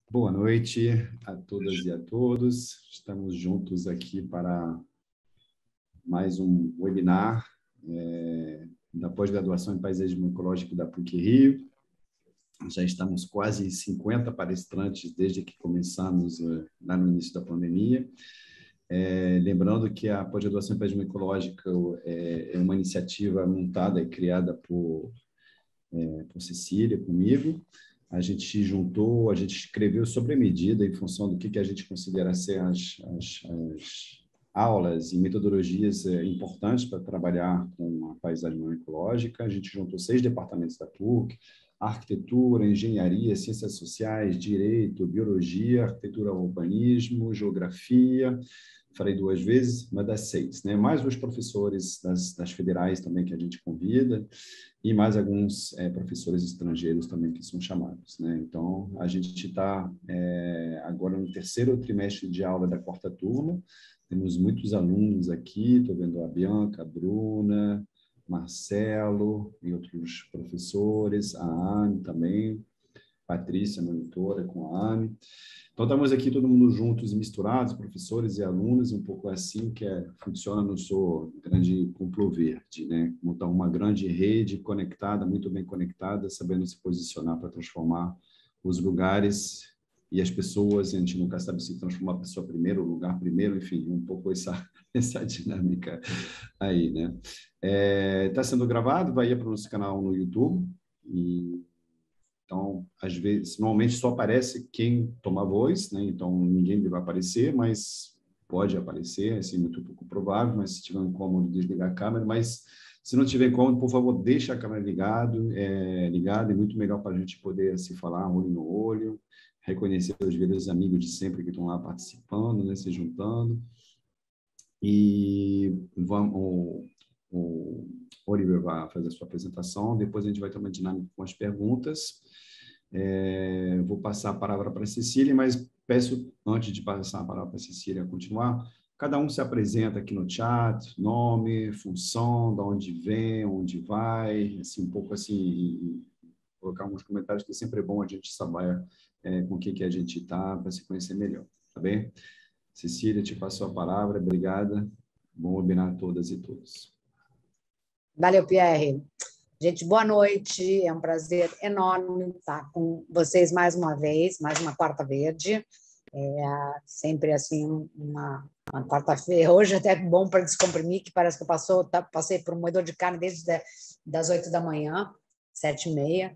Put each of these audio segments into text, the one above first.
Boa noite a todas e a todos. Estamos juntos aqui para mais um webinar da pós-graduação em Paisagismo Ecológico da PUC-Rio. Já estamos quase 50 palestrantes desde que começamos lá no início da pandemia. Lembrando que a pós-graduação em Paisagismo Ecológico é uma iniciativa montada e criada por Cecília, comigo. A gente se juntou, a gente escreveu sobre a medida em função do que a gente considera ser as aulas e metodologias importantes para trabalhar com a paisagem ecológica. A gente juntou 6 departamentos da PUC: arquitetura, engenharia, ciências sociais, direito, biologia, arquitetura, urbanismo, geografia. Falei 2 vezes, mas das 6, né? Mais os professores das federais também que a gente convida, e mais alguns professores estrangeiros também que são chamados, né? Então, a gente está agora no 3º trimestre de aula da 4ª turma. Temos muitos alunos aqui, estou vendo a Bianca, a Bruna, Marcelo e outros professores, a Anne também, Patrícia, monitora com a Anne. Então, estamos aqui todo mundo juntos e misturados, professores e alunos, um pouco assim que funciona no seu grande complô verde, né? Montar uma grande rede conectada, muito bem conectada, sabendo se posicionar para transformar os lugares e as pessoas. A gente nunca sabe se transformar a pessoa primeiro, o lugar primeiro, enfim, um pouco essa dinâmica aí, né? Está sendo gravado, vai ir para o nosso canal no YouTube Então, às vezes, normalmente só aparece quem toma voz, né? Então, ninguém vai aparecer, mas pode aparecer, assim, muito pouco provável, mas se tiver um incômodo, desligar a câmera. Mas, se não tiver incômodo, por favor, deixe a câmera ligada, é muito melhor para a gente poder se falar olho no olho, reconhecer os velhos amigos de sempre que estão lá participando, né? Se juntando. E o Oliver vai fazer a sua apresentação, depois a gente vai ter uma dinâmica com as perguntas. Vou passar a palavra para a Cecília, mas peço, antes de passar a palavra para a Cecília continuar, cada um se apresenta aqui no chat, nome, função, de onde vem, onde vai, assim, um pouco assim, colocar alguns comentários, que sempre é bom a gente saber com o que a gente está, para se conhecer melhor, tá bem? Cecília, te passo a palavra, obrigada. Bom webinar a todas e todos. Valeu, Pierre. Gente, boa noite. É um prazer enorme estar com vocês mais uma vez, mais uma quarta verde. Sempre assim, uma quarta-feira. Hoje até é bom para descomprimir, que parece que eu passei por um moedor de carne desde das 8 da manhã, 7h30.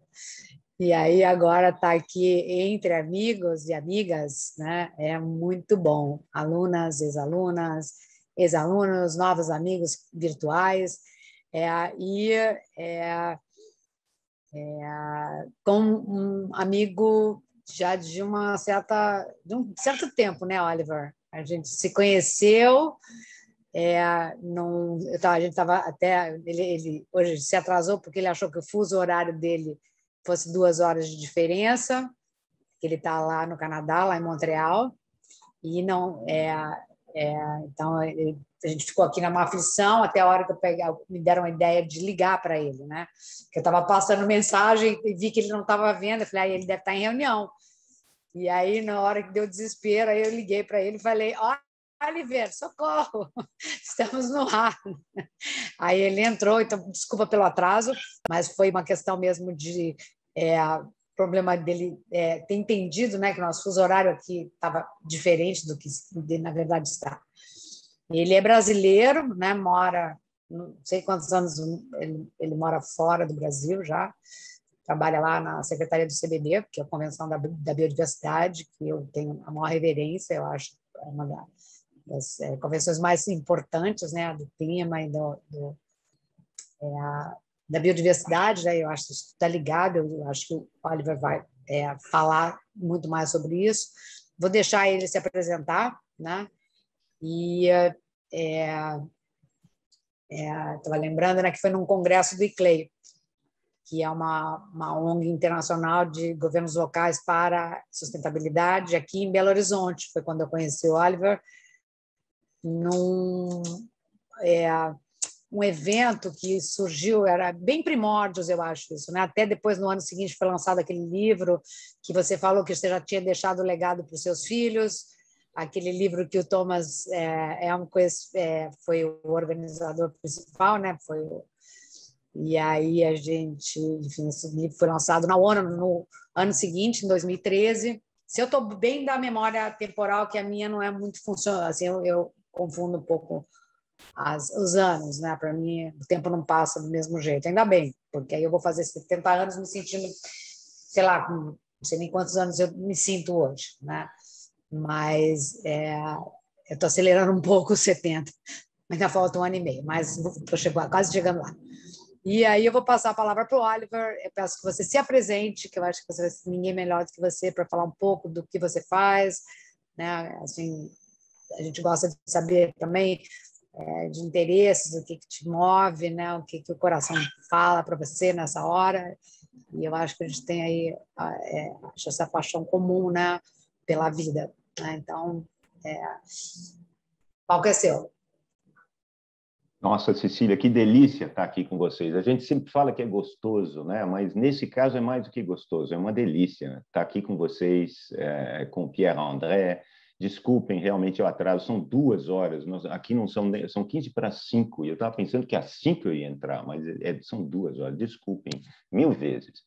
E aí agora está aqui entre amigos e amigas, né? É muito bom. Alunas, ex-alunos, novos amigos virtuais. Com um amigo já de um certo tempo, né, Oliver? A gente se conheceu, a gente estava até... Ele hoje se atrasou porque ele achou que o fuso horário dele fosse 2 horas de diferença, que ele está lá no Canadá, lá em Montreal, e não... Então, a gente ficou aqui numa aflição até a hora que me deram a ideia de ligar para ele, né? Que eu estava passando mensagem e vi que ele não estava vendo, eu falei, ele deve estar em reunião. E aí, na hora que deu desespero, aí eu liguei para ele e falei, Oliver, socorro, estamos no ar. Aí ele entrou, então, desculpa pelo atraso, mas foi uma questão mesmo de... problema dele ter entendido, né, que o nosso fuso horário aqui estava diferente do que na verdade está. Ele é brasileiro, né, mora, não sei quantos anos ele mora fora do Brasil já, trabalha lá na Secretaria do CBD, que é a Convenção da Biodiversidade, que eu tenho a maior reverência, eu acho uma das convenções mais importantes, né, do clima e da biodiversidade, né? Eu acho que isso está ligado, eu acho que o Oliver vai falar muito mais sobre isso. Vou deixar ele se apresentar, né? E estava lembrando, né, que foi num congresso do ICLEI, que é uma ONG internacional de governos locais para sustentabilidade, aqui em Belo Horizonte. Foi quando eu conheci o Oliver, um evento que surgiu, era bem primórdios, eu acho isso, né? Até depois, no ano seguinte, foi lançado aquele livro que você falou que você já tinha deixado o legado para os seus filhos, aquele livro que o Thomas foi o organizador principal, né? E aí a gente, enfim, esse livro foi lançado na ONU no ano seguinte, em 2013. Se eu estou bem da memória temporal, que a minha não é muito funcional, assim, eu confundo um pouco os anos, né? Para mim, o tempo não passa do mesmo jeito. Ainda bem, porque aí eu vou fazer 70 anos me sentindo, sei lá, com, não sei nem quantos anos eu me sinto hoje, né? Mas eu estou acelerando um pouco os 70. Ainda falta um ano e meio, mas estou quase chegando lá. E aí eu vou passar a palavra para o Oliver. Eu peço que você se apresente, que eu acho que você vai ser ninguém melhor do que você para falar um pouco do que você faz, né? Assim, a gente gosta de saber também de interesses, o que te move, né? O que o coração fala para você nessa hora. E eu acho que a gente tem aí acho essa paixão comum, né? Pela vida, né? Então, qual que é seu? Nossa, Cecília, que delícia estar aqui com vocês. A gente sempre fala que é gostoso, né? Mas nesse caso é mais do que gostoso, é uma delícia, né? Estar aqui com vocês, com o Pierre André. Desculpem, realmente eu atraso, são 2 horas. Aqui não são 15 para 5, e eu estava pensando que às 5 eu ia entrar, mas são 2 horas. Desculpem, 1000 vezes.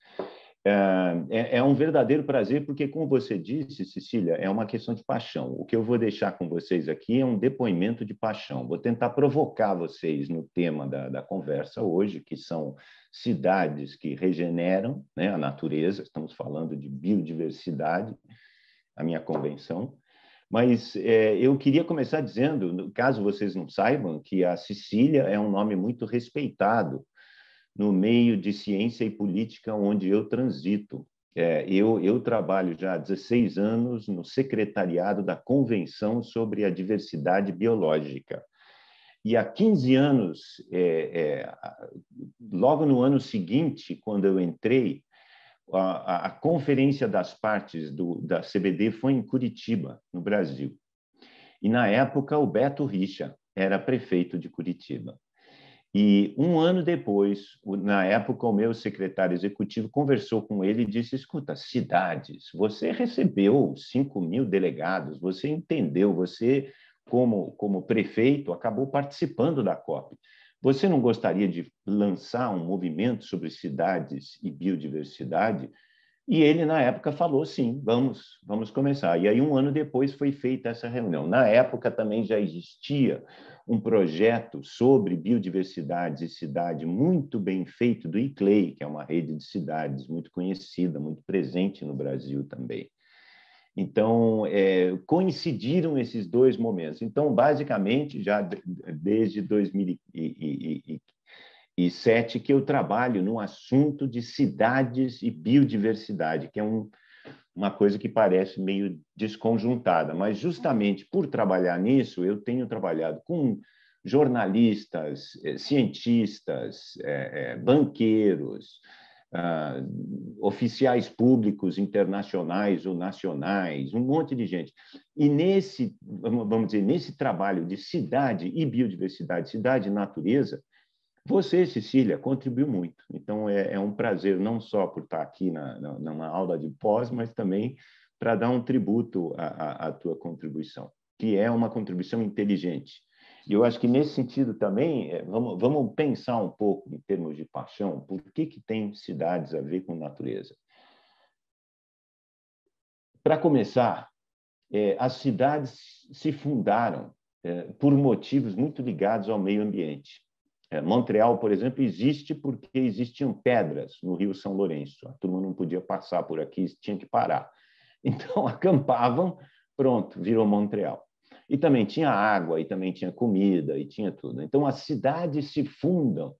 É um verdadeiro prazer, porque, como você disse, Cecília, é uma questão de paixão. O que eu vou deixar com vocês aqui é um depoimento de paixão. Vou tentar provocar vocês no tema da conversa hoje, que são cidades que regeneram, né, a natureza. Estamos falando de biodiversidade, a minha convenção. Mas eu queria começar dizendo, caso vocês não saibam, que a Cecília é um nome muito respeitado no meio de ciência e política onde eu transito. Eu trabalho já há 16 anos no secretariado da Convenção sobre a Diversidade Biológica. E há 15 anos, logo no ano seguinte, quando eu entrei, a Conferência das Partes da CBD foi em Curitiba, no Brasil. E, na época, o Beto Richa era prefeito de Curitiba. E 1 ano depois, na época, o meu secretário executivo conversou com ele e disse: escuta, cidades, você recebeu 5.000 delegados, você entendeu, você, como prefeito, acabou participando da COP. Você não gostaria de lançar um movimento sobre cidades e biodiversidade? E ele, na época, falou, sim, vamos começar. E aí, 1 ano depois, foi feita essa reunião. Na época, também já existia um projeto sobre biodiversidade e cidade muito bem feito do ICLEI, que é uma rede de cidades muito conhecida, muito presente no Brasil também. Então, coincidiram esses 2 momentos. Então, basicamente, já desde 2007 que eu trabalho no assunto de cidades e biodiversidade, que é uma coisa que parece meio desconjuntada, mas justamente por trabalhar nisso, eu tenho trabalhado com jornalistas, cientistas, banqueiros, oficiais públicos internacionais ou nacionais, um monte de gente. E vamos dizer, nesse trabalho de cidade e biodiversidade, cidade e natureza, você, Cecília, contribuiu muito. Então, é um prazer, não só por estar aqui numa aula de pós, mas também para dar um tributo à tua contribuição, que é uma contribuição inteligente. E eu acho que, nesse sentido também, vamos pensar um pouco em termos de paixão, por que tem cidades a ver com natureza? Para começar, as cidades se fundaram por motivos muito ligados ao meio ambiente. Montreal, por exemplo, existe porque existiam pedras no Rio São Lourenço. A turma não podia passar por aqui, tinha que parar. Então, acampavam, pronto, virou Montreal. E também tinha água, e também tinha comida, e tinha tudo. Então, as cidades se fundam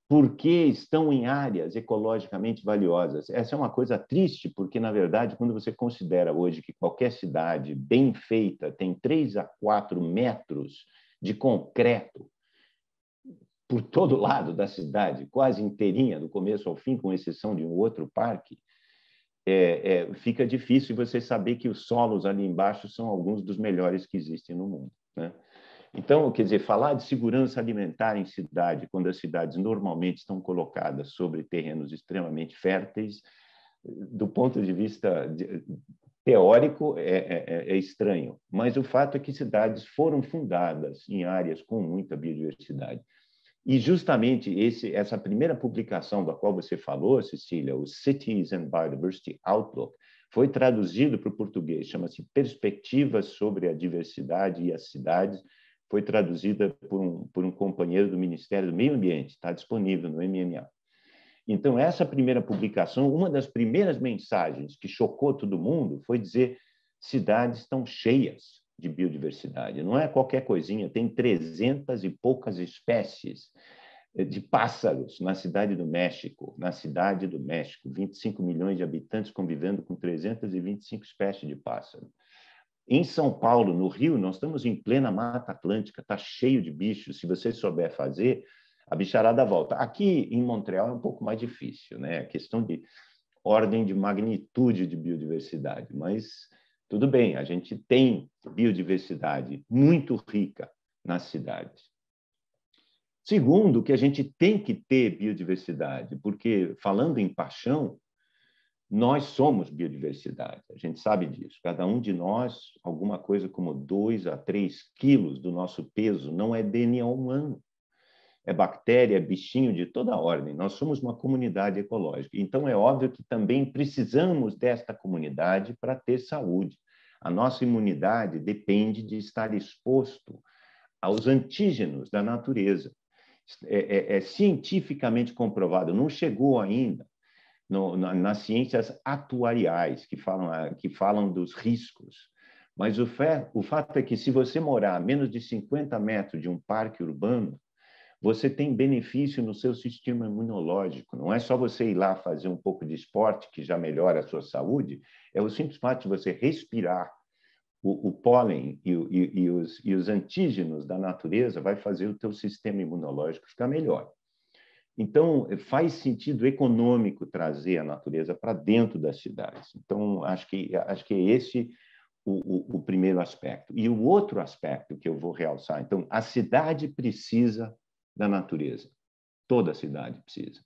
porque estão em áreas ecologicamente valiosas. Essa é uma coisa triste, porque, na verdade, quando você considera hoje que qualquer cidade bem feita tem 3 a 4 metros de concreto por todo lado da cidade, quase inteirinha, do começo ao fim, com exceção de um outro parque, fica difícil você saber que os solos ali embaixo são alguns dos melhores que existem no mundo, né? Então, quer dizer, falar de segurança alimentar em cidade, quando as cidades normalmente estão colocadas sobre terrenos extremamente férteis, do ponto de vista teórico, é estranho. Mas o fato é que cidades foram fundadas em áreas com muita biodiversidade. E justamente essa primeira publicação da qual você falou, Cecília, o Cities and Biodiversity Outlook, foi traduzido para o português, chama-se Perspectivas sobre a Diversidade e as Cidades, foi traduzida por um companheiro do Ministério do Meio Ambiente, está disponível no MMA. Então, essa primeira publicação, uma das primeiras mensagens que chocou todo mundo foi dizer: cidades estão cheias de biodiversidade, não é qualquer coisinha, tem 300 e poucas espécies de pássaros na cidade do México, 25 milhões de habitantes convivendo com 325 espécies de pássaro. Em São Paulo, no Rio, nós estamos em plena Mata Atlântica, está cheio de bichos. Se você souber fazer, a bicharada volta. Aqui em Montreal é um pouco mais difícil, né? A questão de ordem de magnitude de biodiversidade, mas tudo bem, a gente tem biodiversidade muito rica nas cidades. Segundo, que a gente tem que ter biodiversidade, porque, falando em paixão, nós somos biodiversidade, a gente sabe disso. Cada um de nós, alguma coisa como 2 a 3 quilos do nosso peso não é DNA humano. É bactéria, é bichinho de toda a ordem. Nós somos uma comunidade ecológica. Então, é óbvio que também precisamos desta comunidade para ter saúde. A nossa imunidade depende de estar exposto aos antígenos da natureza. É cientificamente comprovado, não chegou ainda nas ciências atuariais, que falam dos riscos. Mas o fato é que, se você morar a menos de 50 metros de um parque urbano, você tem benefício no seu sistema imunológico. Não é só você ir lá fazer um pouco de esporte, que já melhora a sua saúde, é o simples fato de você respirar o pólen e os antígenos da natureza vai fazer o teu sistema imunológico ficar melhor. Então, faz sentido econômico trazer a natureza para dentro das cidades. Então, acho que é esse o primeiro aspecto. E o outro aspecto que eu vou realçar, então, a cidade precisa da natureza. Toda a cidade precisa.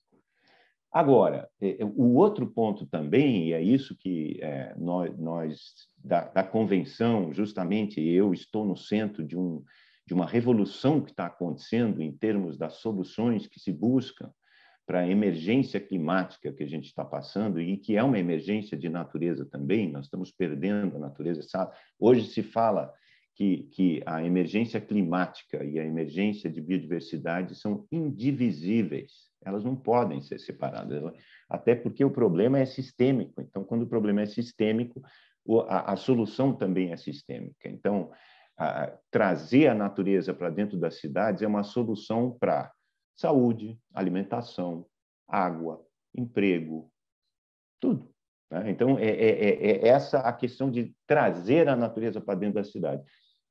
Agora, o outro ponto também, e é isso que nós da convenção, justamente eu estou no centro de uma revolução que está acontecendo em termos das soluções que se buscam para a emergência climática que a gente está passando, e que é uma emergência de natureza também. Nós estamos perdendo a natureza. Sabe? Hoje se fala que a emergência climática e a emergência de biodiversidade são indivisíveis. Elas não podem ser separadas, até porque o problema é sistêmico. Então, quando o problema é sistêmico, a solução também é sistêmica. Então, trazer a natureza para dentro das cidades é uma solução para saúde, alimentação, água, emprego, tudo. Né? Então, essa a questão de trazer a natureza para dentro da cidade.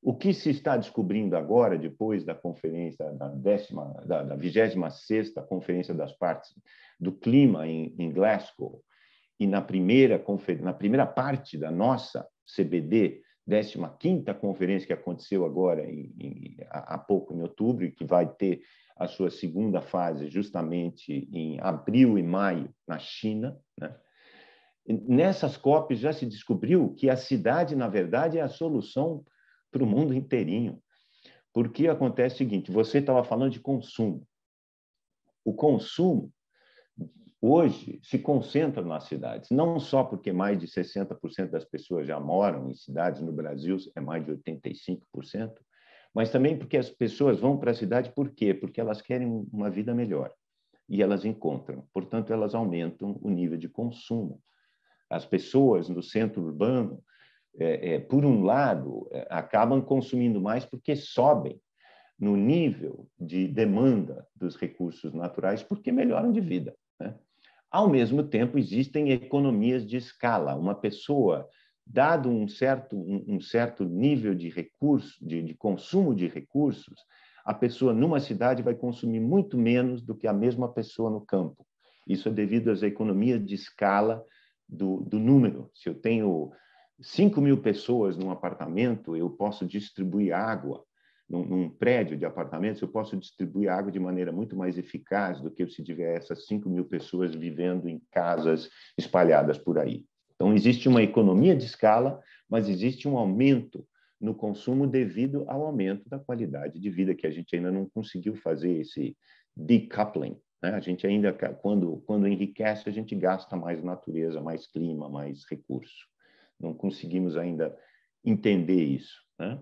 O que se está descobrindo agora, depois da conferência, da 26ª Conferência das Partes do Clima em Glasgow, e na primeira parte da nossa CBD, 15ª conferência que aconteceu agora há pouco, em outubro, e que vai ter a sua segunda fase justamente em abril e maio, na China, né? Nessas COPs já se descobriu que a cidade, na verdade, é a solução para o mundo inteirinho. Porque acontece o seguinte: você estava falando de consumo. O consumo, hoje, se concentra nas cidades, não só porque mais de 60% das pessoas já moram em cidades, no Brasil é mais de 85%, mas também porque as pessoas vão para a cidade por quê? Porque elas querem uma vida melhor, e elas encontram. Portanto, elas aumentam o nível de consumo. As pessoas no centro urbano, por um lado, acabam consumindo mais porque sobem no nível de demanda dos recursos naturais, porque melhoram de vida, né? Ao mesmo tempo, existem economias de escala. Uma pessoa, dado um certo nível de recurso, de consumo de recursos, a pessoa numa cidade vai consumir muito menos do que a mesma pessoa no campo. Isso é devido às economias de escala do número. Se eu tenho 5.000 pessoas num apartamento, eu posso distribuir água num prédio de apartamentos, eu posso distribuir água de maneira muito mais eficaz do que se tiver essas 5.000 pessoas vivendo em casas espalhadas por aí. Então, existe uma economia de escala, mas existe um aumento no consumo devido ao aumento da qualidade de vida, que a gente ainda não conseguiu fazer esse decoupling, né? A gente ainda, quando enriquece, a gente gasta mais natureza, mais clima, mais recurso. Não conseguimos ainda entender isso, né?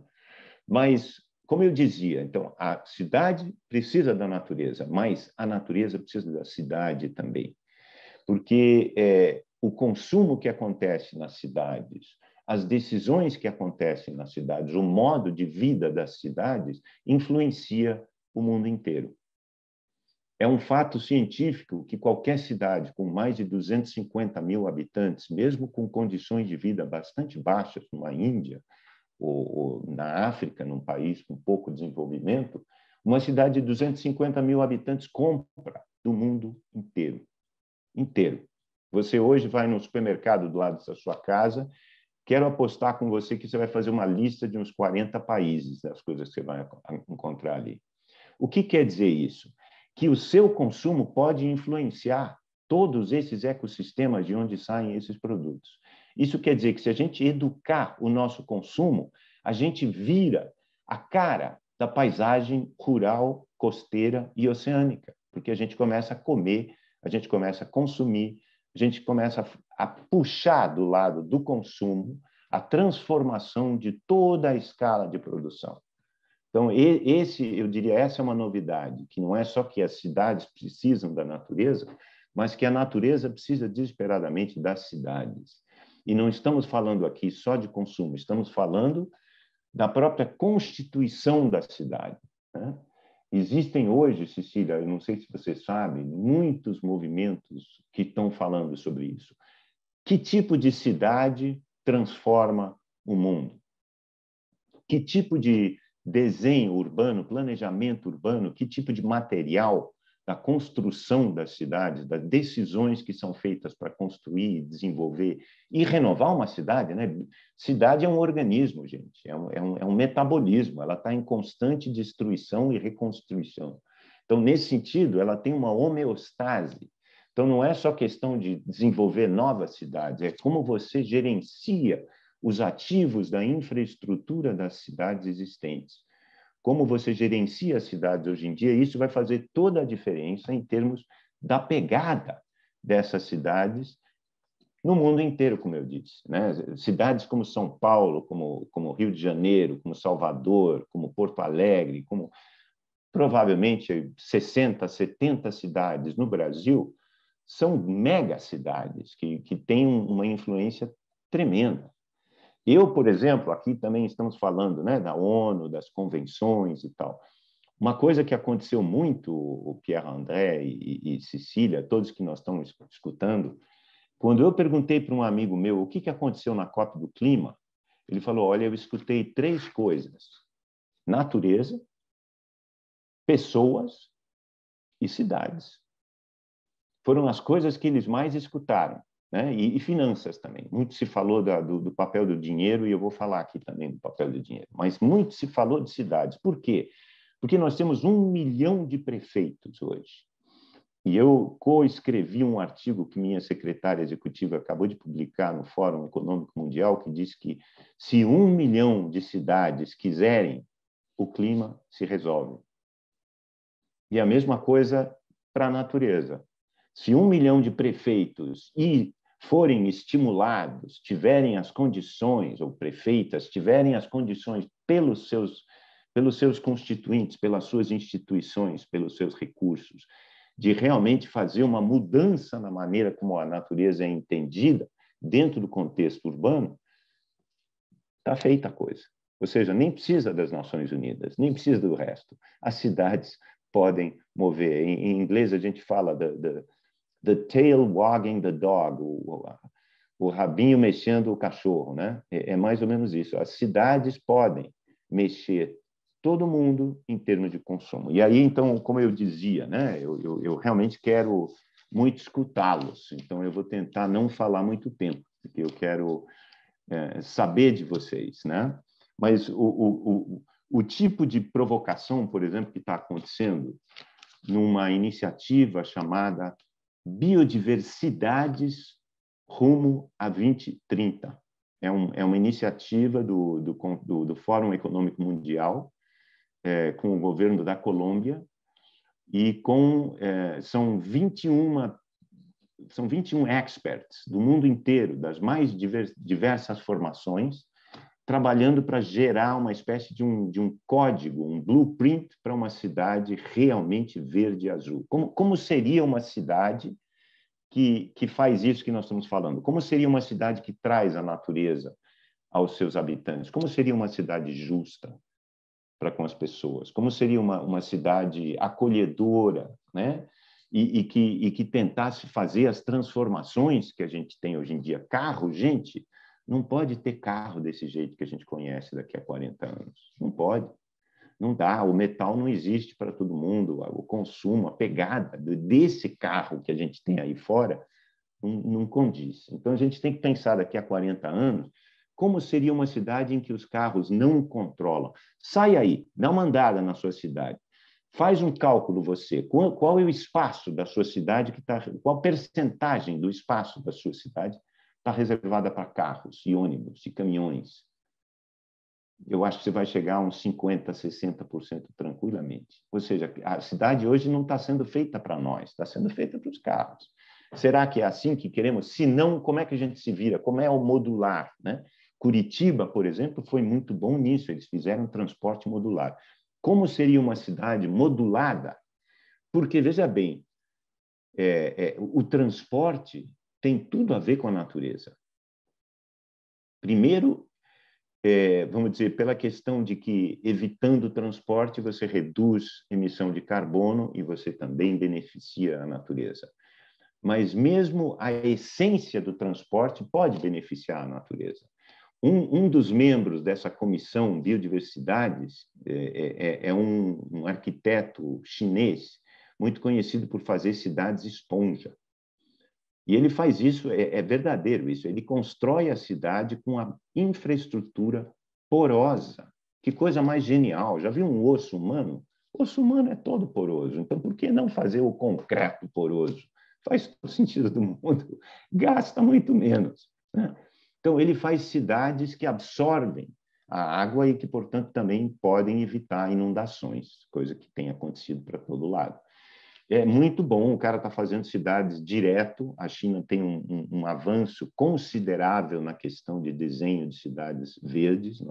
Mas, como eu dizia, então, a cidade precisa da natureza, mas a natureza precisa da cidade também. Porque o consumo que acontece nas cidades, as decisões que acontecem nas cidades, o modo de vida das cidades influencia o mundo inteiro. É um fato científico que qualquer cidade com mais de 250.000 habitantes, mesmo com condições de vida bastante baixas, numa Índia ou na África, num país com pouco desenvolvimento, uma cidade de 250.000 habitantes compra do mundo inteiro. Inteiro. Você hoje vai no supermercado do lado da sua casa, quero apostar com você que você vai fazer uma lista de uns 40 países das coisas que você vai encontrar ali. O que quer dizer isso? Que o seu consumo pode influenciar todos esses ecossistemas de onde saem esses produtos. Isso quer dizer que se a gente educar o nosso consumo, a gente vira a cara da paisagem rural, costeira e oceânica, porque a gente começa a comer, a gente começa a consumir, a gente começa a puxar do lado do consumo a transformação de toda a escala de produção. Então, eu diria, essa é uma novidade, que não é só que as cidades precisam da natureza, mas que a natureza precisa desesperadamente das cidades. E não estamos falando aqui só de consumo, estamos falando da própria constituição da cidade, né? Existem hoje, Cecília, eu não sei se você sabe, muitos movimentos que estão falando sobre isso. Que tipo de cidade transforma o mundo? Que tipo de desenho urbano, planejamento urbano, que tipo de material da construção das cidades, das decisões que são feitas para construir, desenvolver e renovar uma cidade, né? Cidade é um organismo, gente, é um metabolismo, ela está em constante destruição e reconstrução. Então, nesse sentido, ela tem uma homeostase. Então, não é só questão de desenvolver novas cidades, é como você gerencia os ativos da infraestrutura das cidades existentes. Como você gerencia as cidades hoje em dia, isso vai fazer toda a diferença em termos da pegada dessas cidades no mundo inteiro, como eu disse, né? Cidades como São Paulo, como Rio de Janeiro, como Salvador, como Porto Alegre, como provavelmente 60, 70 cidades no Brasil, são megacidades que têm uma influência tremenda. Eu, por exemplo, aqui também estamos falando, né, da ONU, das convenções e tal. Uma coisa que aconteceu muito, o Pierre André e Cecília, todos que nós estamos escutando, quando eu perguntei para um amigo meu o que aconteceu na COP do Clima, ele falou, olha, eu escutei 3 coisas: natureza, pessoas e cidades. Foram as coisas que eles mais escutaram. Né? E finanças também. Muito se falou do papel do dinheiro, e eu vou falar aqui também do papel do dinheiro, mas muito se falou de cidades. Por quê? Porque nós temos 1 milhão de prefeitos hoje. E eu coescrevi um artigo que minha secretária executiva acabou de publicar no Fórum Econômico Mundial, que diz que se 1 milhão de cidades quiserem, o clima se resolve. E a mesma coisa para a natureza. Se 1 milhão de prefeitos forem estimulados, tiverem as condições, ou prefeitas tiverem as condições pelos seus constituintes, pelas suas instituições, pelos seus recursos, de realmente fazer uma mudança na maneira como a natureza é entendida dentro do contexto urbano, está feita a coisa. Ou seja, nem precisa das Nações Unidas, nem precisa do resto. As cidades podem mover. Em inglês, a gente fala the tail wagging the dog, o rabinho mexendo o cachorro, né? É mais ou menos isso. As cidades podem mexer todo mundo em termos de consumo. E aí, então, como eu dizia, né? Eu realmente quero muito escutá-los. Então, eu vou tentar não falar muito tempo, porque eu quero saber de vocês, né? Mas o tipo de provocação, por exemplo, que está acontecendo numa iniciativa chamada Biodiversidades Rumo a 2030. É uma iniciativa do Fórum Econômico Mundial, com o governo da Colômbia, e são 21 experts do mundo inteiro, das mais diversas formações, trabalhando para gerar uma espécie de um código, um blueprint para uma cidade realmente verde e azul. Como seria uma cidade que faz isso que nós estamos falando? Como seria uma cidade que traz a natureza aos seus habitantes? Como seria uma cidade justa para com as pessoas? Como seria uma cidade acolhedora, né? E que tentasse fazer as transformações que a gente tem hoje em dia? Carro, gente, não pode ter carro desse jeito que a gente conhece daqui a 40 anos. Não pode. Não dá. O metal não existe para todo mundo. O consumo, a pegada desse carro que a gente tem aí fora não condiz. Então, a gente tem que pensar daqui a 40 anos como seria uma cidade em que os carros não controlam. Sai aí, dá uma andada na sua cidade. Faz um cálculo você. Qual é o espaço da sua cidade qual percentagem do espaço da sua cidade está reservada para carros e ônibus e caminhões? Eu acho que você vai chegar a uns 50%, 60% tranquilamente. Ou seja, a cidade hoje não está sendo feita para nós, está sendo feita para os carros. Será que é assim que queremos? Se não, como é que a gente se vira? Como é o modular, né? Curitiba, por exemplo, foi muito bom nisso. Eles fizeram transporte modular. Como seria uma cidade modulada? Porque, veja bem, o transporte tem tudo a ver com a natureza. Primeiro, vamos dizer, pela questão de que, evitando o transporte, você reduz emissão de carbono e você também beneficia a natureza. Mas mesmo a essência do transporte pode beneficiar a natureza. Um dos membros dessa comissão Biodiversidades é um arquiteto chinês muito conhecido por fazer cidades esponja. E ele faz isso, é verdadeiro isso, ele constrói a cidade com a infraestrutura porosa. Que coisa mais genial! Já viu um osso humano? O osso humano é todo poroso, então por que não fazer o concreto poroso? Faz todo sentido do mundo, gasta muito menos, né? Então, ele faz cidades que absorvem a água e que, portanto, também podem evitar inundações, coisa que tem acontecido para todo lado. É muito bom, o cara está fazendo cidades direto, a China tem um avanço considerável na questão de desenho de cidades verdes.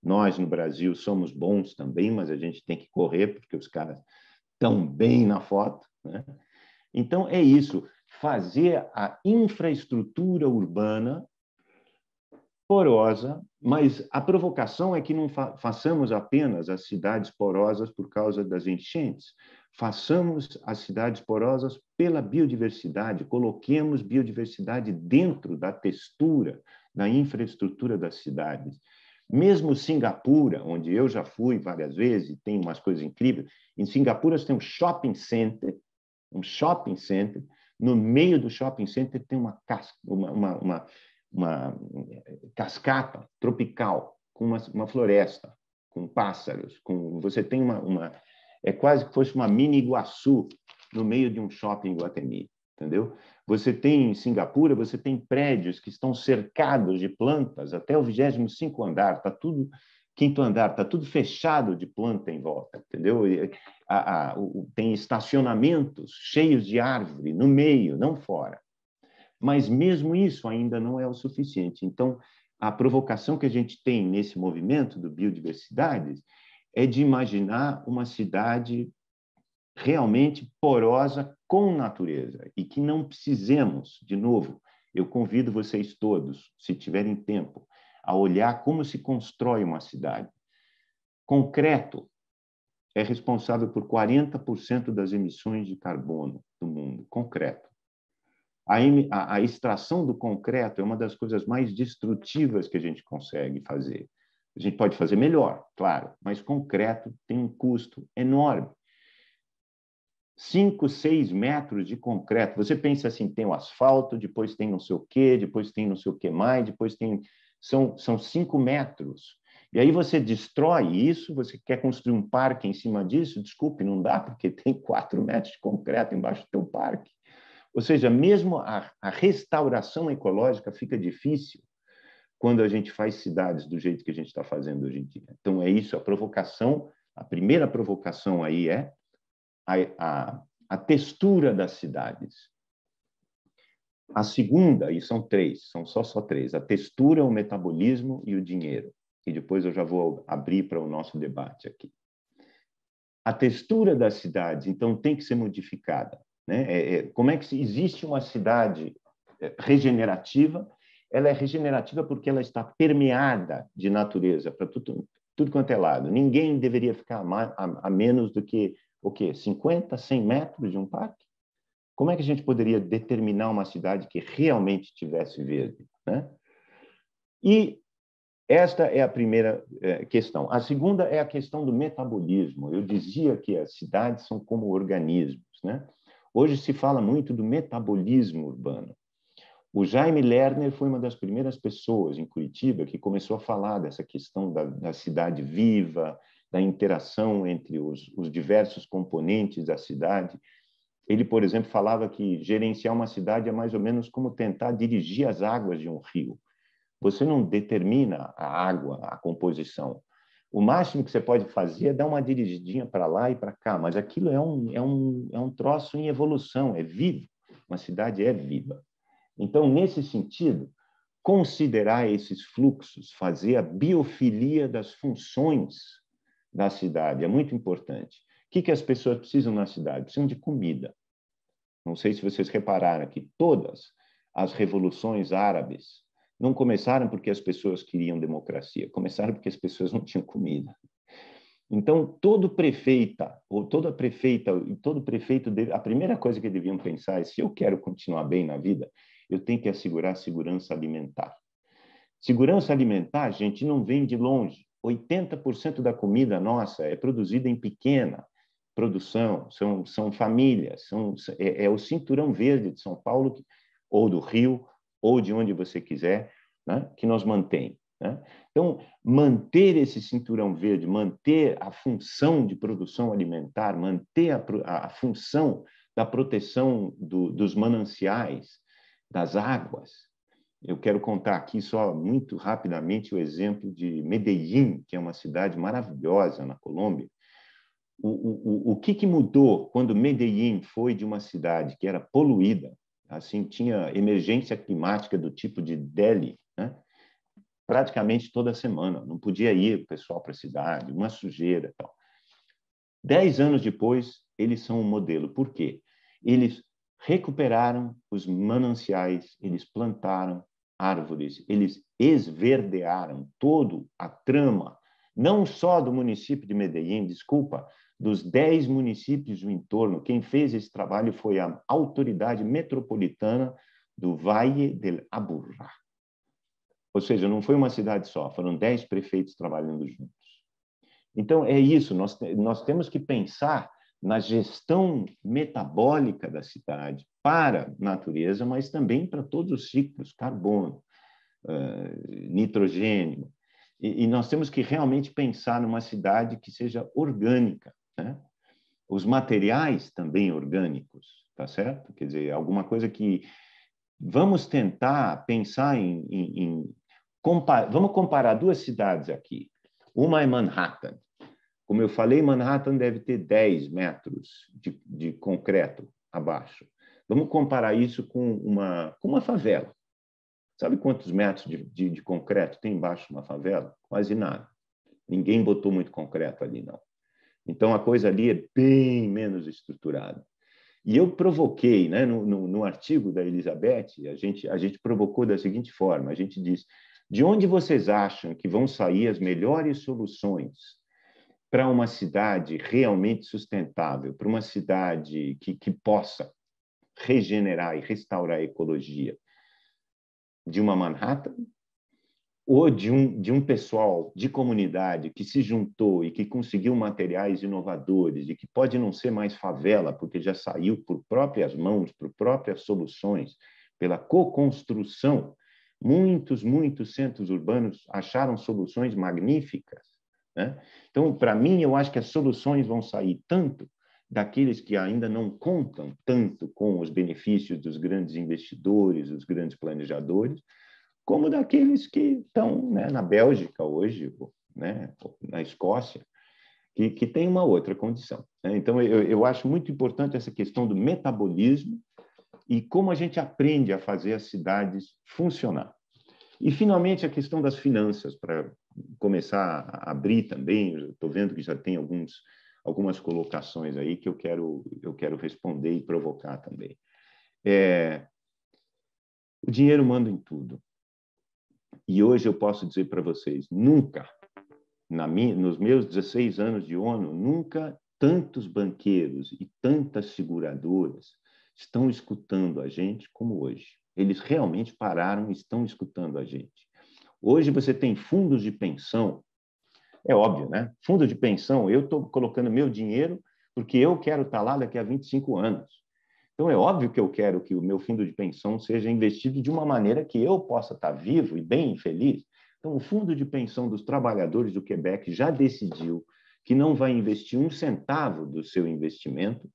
Nós, no Brasil, somos bons também, mas a gente tem que correr, porque os caras estão bem na foto, né? Então, é isso, fazer a infraestrutura urbana porosa, mas a provocação é que não façamos apenas as cidades porosas por causa das enchentes, façamos as cidades porosas pela biodiversidade, coloquemos biodiversidade dentro da textura, da infraestrutura das cidades. Mesmo Singapura, onde eu já fui várias vezes e tem umas coisas incríveis, em Singapura você tem um shopping center, no meio do shopping center tem uma cascata tropical, com uma floresta, com pássaros, você tem é quase que fosse uma mini Iguaçu no meio de um shopping em Guatemi, entendeu? Você tem em Singapura, você tem prédios que estão cercados de plantas até o 25º andar, quinto andar, está tudo fechado de planta em volta, entendeu? Tem estacionamentos cheios de árvore no meio, não fora. Mas mesmo isso ainda não é o suficiente. Então, a provocação que a gente tem nesse movimento do Biodiversidades é de imaginar uma cidade realmente porosa com natureza e que não precisemos, de novo, eu convido vocês todos, se tiverem tempo, a olhar como se constrói uma cidade. Concreto é responsável por 40% das emissões de carbono do mundo, concreto. A extração do concreto é uma das coisas mais destrutivas que a gente consegue fazer. A gente pode fazer melhor, claro, mas concreto tem um custo enorme. 5, 6 metros de concreto. Você pensa assim, tem o asfalto, depois tem não sei o quê, depois tem não sei o que mais, depois tem... São 5 metros. E aí você destrói isso, você quer construir um parque em cima disso, desculpe, não dá, porque tem 4 metros de concreto embaixo do teu parque. Ou seja, mesmo a restauração ecológica fica difícil quando a gente faz cidades do jeito que a gente está fazendo hoje em dia. Então, é isso, a provocação, a primeira provocação aí é a textura das cidades. A segunda, e são 3, são só 3, a textura, o metabolismo e o dinheiro. E depois eu já vou abrir para o nosso debate aqui. A textura das cidades, então, tem que ser modificada, né? Como é que existe uma cidade regenerativa? Ela é regenerativa porque ela está permeada de natureza para tudo quanto é lado. Ninguém deveria ficar a menos do que, o quê? 50, 100 metros de um parque? Como é que a gente poderia determinar uma cidade que realmente tivesse verde, né? E esta é a primeira questão. A segunda é a questão do metabolismo. Eu dizia que as cidades são como organismos, né? Hoje se fala muito do metabolismo urbano. O Jaime Lerner foi uma das primeiras pessoas em Curitiba que começou a falar dessa questão da cidade viva, da interação entre os diversos componentes da cidade. Ele, por exemplo, falava que gerenciar uma cidade é mais ou menos como tentar dirigir as águas de um rio. Você não determina a água, a composição. O máximo que você pode fazer é dar uma dirigidinha para lá e para cá, mas aquilo é um troço em evolução, é vivo. Uma cidade é viva. Então, nesse sentido, considerar esses fluxos, fazer a biofilia das funções da cidade é muito importante. O que as pessoas precisam na cidade? Precisam de comida. Não sei se vocês repararam que todas as revoluções árabes não começaram porque as pessoas queriam democracia, começaram porque as pessoas não tinham comida. Então, todo prefeito, a primeira coisa que deviam pensar é: se eu quero continuar bem na vida, eu tenho que assegurar a segurança alimentar. Segurança alimentar, gente, não vem de longe. 80% da comida nossa é produzida em pequena produção, são famílias, é o cinturão verde de São Paulo, ou do Rio, ou de onde você quiser, né, que nos mantém, né? Então, manter esse cinturão verde, manter a função de produção alimentar, manter a função da proteção dos mananciais, das águas. Eu quero contar aqui só muito rapidamente o exemplo de Medellín, que é uma cidade maravilhosa na Colômbia. O que mudou quando Medellín foi de uma cidade que era poluída, assim, tinha emergência climática do tipo de Delhi, né? Praticamente toda semana, não podia ir o pessoal para a cidade, uma sujeira e tal. 10 anos depois, eles são um modelo. Por quê? Eles recuperaram os mananciais, eles plantaram árvores, eles esverdearam toda a trama, não só do município de Medellín, desculpa, dos 10 municípios do entorno. Quem fez esse trabalho foi a autoridade metropolitana do Valle del Aburrá. Ou seja, não foi uma cidade só, foram 10 prefeitos trabalhando juntos. Então, é isso, nós temos que pensar na gestão metabólica da cidade para a natureza, mas também para todos os ciclos, carbono, nitrogênio. E nós temos que realmente pensar numa cidade que seja orgânica, né? Os materiais também orgânicos, tá certo? Quer dizer, alguma coisa que... Vamos tentar pensar vamos comparar 2 cidades aqui. Uma é Manhattan. Como eu falei, Manhattan deve ter 10 metros de concreto abaixo. Vamos comparar isso com uma favela. Sabe quantos metros de concreto tem embaixo de uma favela? Quase nada. Ninguém botou muito concreto ali, não. Então, a coisa ali é bem menos estruturada. E eu provoquei, né, no artigo da Elizabeth, a gente provocou da seguinte forma: a gente diz, de onde vocês acham que vão sair as melhores soluções para uma cidade realmente sustentável, para uma cidade que possa regenerar e restaurar a ecologia? De uma Manhattan ou de um pessoal de comunidade que se juntou e que conseguiu materiais inovadores e que pode não ser mais favela, porque já saiu por próprias mãos, por próprias soluções, pela co-construção Muitos centros urbanos acharam soluções magníficas, né? Então, para mim, eu acho que as soluções vão sair tanto daqueles que ainda não contam tanto com os benefícios dos grandes investidores, dos grandes planejadores, como daqueles que estão, né, na Bélgica hoje, né, na Escócia, que tem uma outra condição, né? Então, eu acho muito importante essa questão do metabolismo e como a gente aprende a fazer as cidades funcionar. E, finalmente, a questão das finanças, para começar a abrir também. Estou vendo que já tem algumas colocações aí que eu quero responder e provocar também. O dinheiro manda em tudo. E hoje eu posso dizer para vocês, nunca, nos meus 16 anos de ONU, nunca tantos banqueiros e tantas seguradoras estão escutando a gente como hoje. Eles realmente pararam e estão escutando a gente. Hoje você tem fundos de pensão, é óbvio, né? Fundo de pensão, eu estou colocando meu dinheiro porque eu quero estar lá daqui a 25 anos. Então, é óbvio que eu quero que o meu fundo de pensão seja investido de uma maneira que eu possa estar vivo e bem e feliz. Então, o Fundo de Pensão dos Trabalhadores do Quebec já decidiu que não vai investir um centavo do seu investimento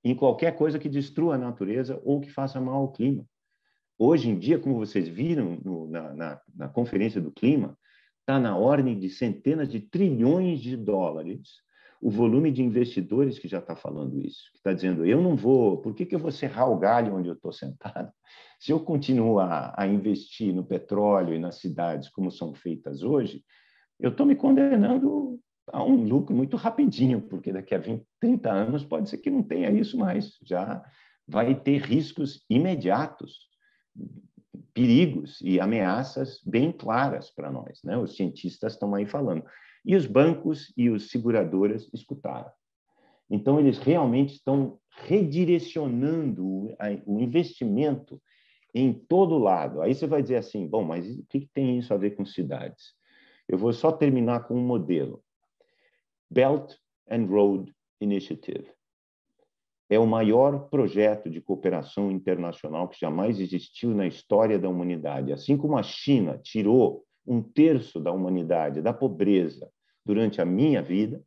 em qualquer coisa que destrua a natureza ou que faça mal ao clima. Hoje em dia, como vocês viram na Conferência do Clima, está na ordem de centenas de trilhões de dólares o volume de investidores que já está falando isso, que está dizendo, eu não vou, por que eu vou serrar o galho onde eu estou sentado? Se eu continuar a investir no petróleo e nas cidades como são feitas hoje, eu estou me condenando a um lucro muito rapidinho, porque daqui a 20, 30 anos pode ser que não tenha isso mais, já vai ter riscos imediatos, perigos e ameaças bem claras para nós, né? Os cientistas estão aí falando. E os bancos e os seguradoras escutaram. Então, eles realmente estão redirecionando o investimento em todo lado. Aí você vai dizer assim, bom, mas o que tem isso a ver com cidades? Eu vou só terminar com um modelo. Belt and Road Initiative. É o maior projeto de cooperação internacional que jamais existiu na história da humanidade. Assim como a China tirou 1/3 da humanidade da pobreza durante a minha vida,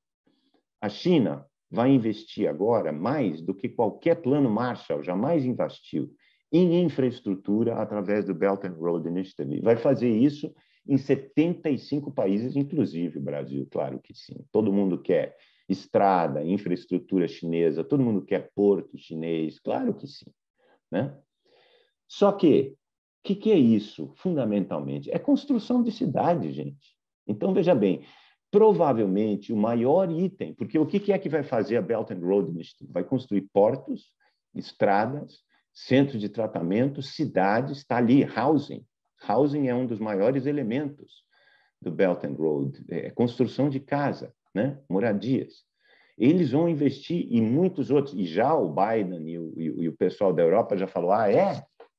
a China vai investir agora mais do que qualquer plano Marshall jamais investiu em infraestrutura através do Belt and Road Initiative. Vai fazer isso em 75 países, inclusive o Brasil, claro que sim. Todo mundo quer estrada, infraestrutura chinesa, todo mundo quer porto chinês, claro que sim, né? Só que, o que é isso, fundamentalmente? É construção de cidade, gente. Então, veja bem, provavelmente o maior item, porque o que é que vai fazer a Belt and Road Initiative? Vai construir portos, estradas, centros de tratamento, cidades, está ali, housing. Housing é um dos maiores elementos do Belt and Road, é construção de casa, né? Moradias. Eles vão investir em muitos outros, e já o Biden e o pessoal da Europa já falou,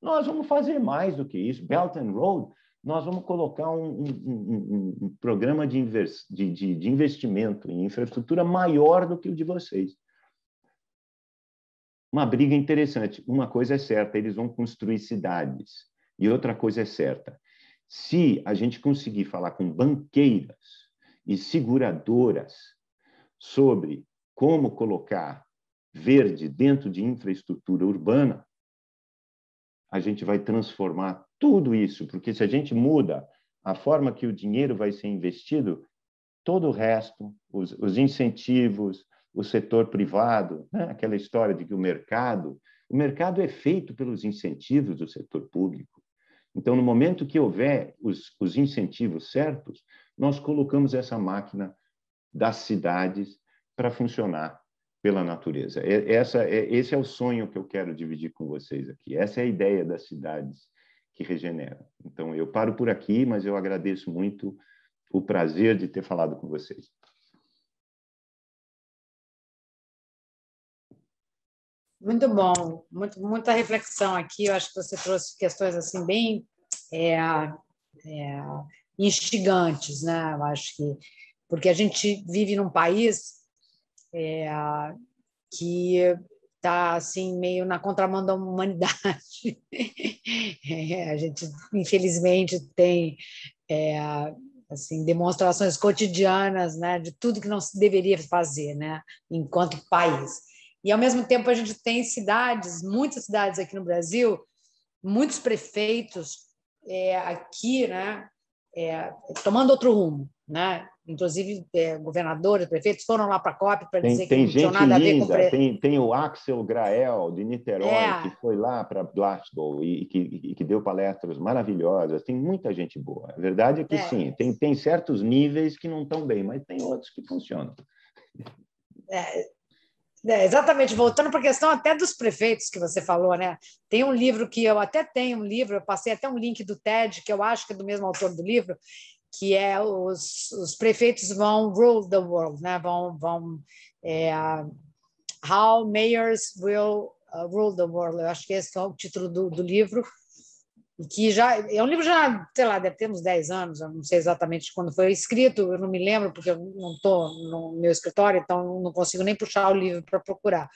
nós vamos fazer mais do que isso, Belt and Road, nós vamos colocar um programa de investimento em infraestrutura maior do que o de vocês. Uma briga interessante. Uma coisa é certa, eles vão construir cidades. E outra coisa é certa, se a gente conseguir falar com banqueiras e seguradoras sobre como colocar verde dentro de infraestrutura urbana, a gente vai transformar tudo isso, porque se a gente muda a forma que o dinheiro vai ser investido, todo o resto, os incentivos, o setor privado, né? Aquela história de que o mercado é feito pelos incentivos do setor público. Então, no momento que houver os incentivos certos, nós colocamos essa máquina das cidades para funcionar pela natureza. Esse é o sonho que eu quero dividir com vocês aqui. Essa é a ideia das cidades que regeneram. Então, eu paro por aqui, mas eu agradeço muito o prazer de ter falado com vocês. Muito bom, muita reflexão aqui. Eu acho que você trouxe questões assim bem instigantes, né? Eu acho que porque a gente vive num país que está assim, meio na contramão da humanidade. A gente, infelizmente, tem assim, demonstrações cotidianas, né, de tudo que não se deveria fazer, né, enquanto país. E, ao mesmo tempo, a gente tem cidades, muitas cidades aqui no Brasil, muitos prefeitos aqui, né, tomando outro rumo, né? Inclusive, governadores, prefeitos foram lá para a COP para dizer que não tinha nada a ver com... Tem o Axel Grael, de Niterói, que foi lá para Glasgow e que deu palestras maravilhosas. Tem muita gente boa. A verdade é que, sim, tem certos níveis que não estão bem, mas tem outros que funcionam. Exatamente, voltando para a questão até dos prefeitos que você falou, né? Tem um livro que eu até tenho, eu passei até um link do TED, que eu acho que é do mesmo autor do livro, que é os prefeitos vão rule the world, né? How Mayors Will Rule the World. Eu acho que esse é o título do livro, que já é um livro já, sei lá, deve ter uns 10 anos, eu não sei exatamente quando foi escrito, eu não me lembro, porque eu não estou no meu escritório, então não consigo nem puxar o livro para procurar.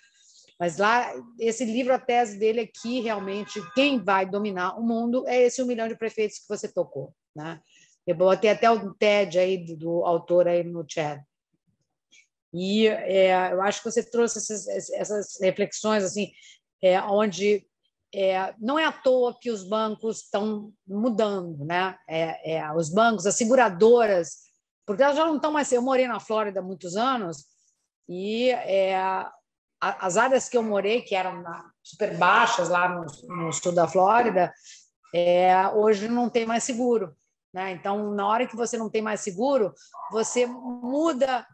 Mas lá, esse livro, a tese dele é que realmente quem vai dominar o mundo é esse 1 milhão de prefeitos que você tocou, né? Eu botei até o TED aí do autor aí no chat. E eu acho que você trouxe essas reflexões assim, onde não é à toa que os bancos estão mudando, né? Os bancos, as seguradoras, porque elas já não estão mais... Eu morei na Flórida há muitos anos e as áreas que eu morei, que eram super baixas lá no sul da Flórida, hoje não tem mais seguro, né? Então, na hora que você não tem mais seguro, você muda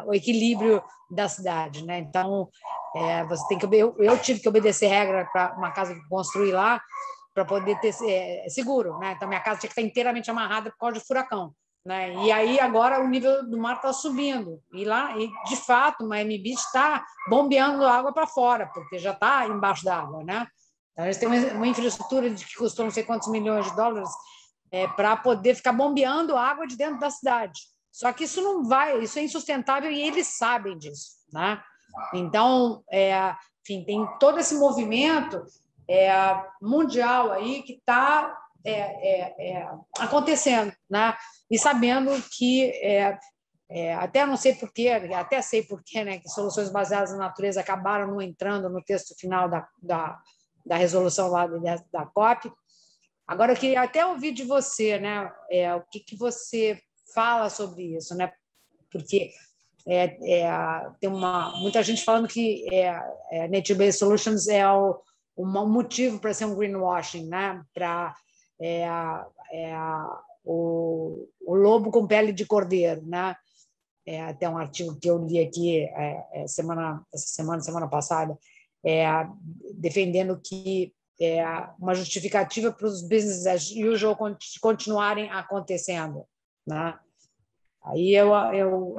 o equilíbrio da cidade, né? Então, você tem que... Eu tive que obedecer regra para uma casa que eu construí lá para poder ter seguro, né? Então, minha casa tinha que estar inteiramente amarrada por causa de furacão, né? E aí, agora, o nível do mar está subindo. E lá, de fato, Miami Beach está bombeando água para fora, porque já está embaixo d'água, né? Então, eles têm uma infraestrutura que custou não sei quantos milhões de dólares para poder ficar bombeando água de dentro da cidade. Só que isso não vai, isso é insustentável e eles sabem disso, né? Então, enfim, tem todo esse movimento mundial aí que está acontecendo, né? E sabendo que até não sei porquê, até sei porquê, né? Que soluções baseadas na natureza acabaram não entrando no texto final da resolução lá da COP. Agora, eu queria até ouvir de você, né? O que você fala sobre isso, né? Porque tem muita gente falando que Nature-Based Solutions é um motivo para ser um greenwashing, né? Para o lobo com pele de cordeiro, né? Até um artigo que eu li aqui semana passada, defendendo que uma justificativa para os business as usual continuarem acontecendo, né? Aí eu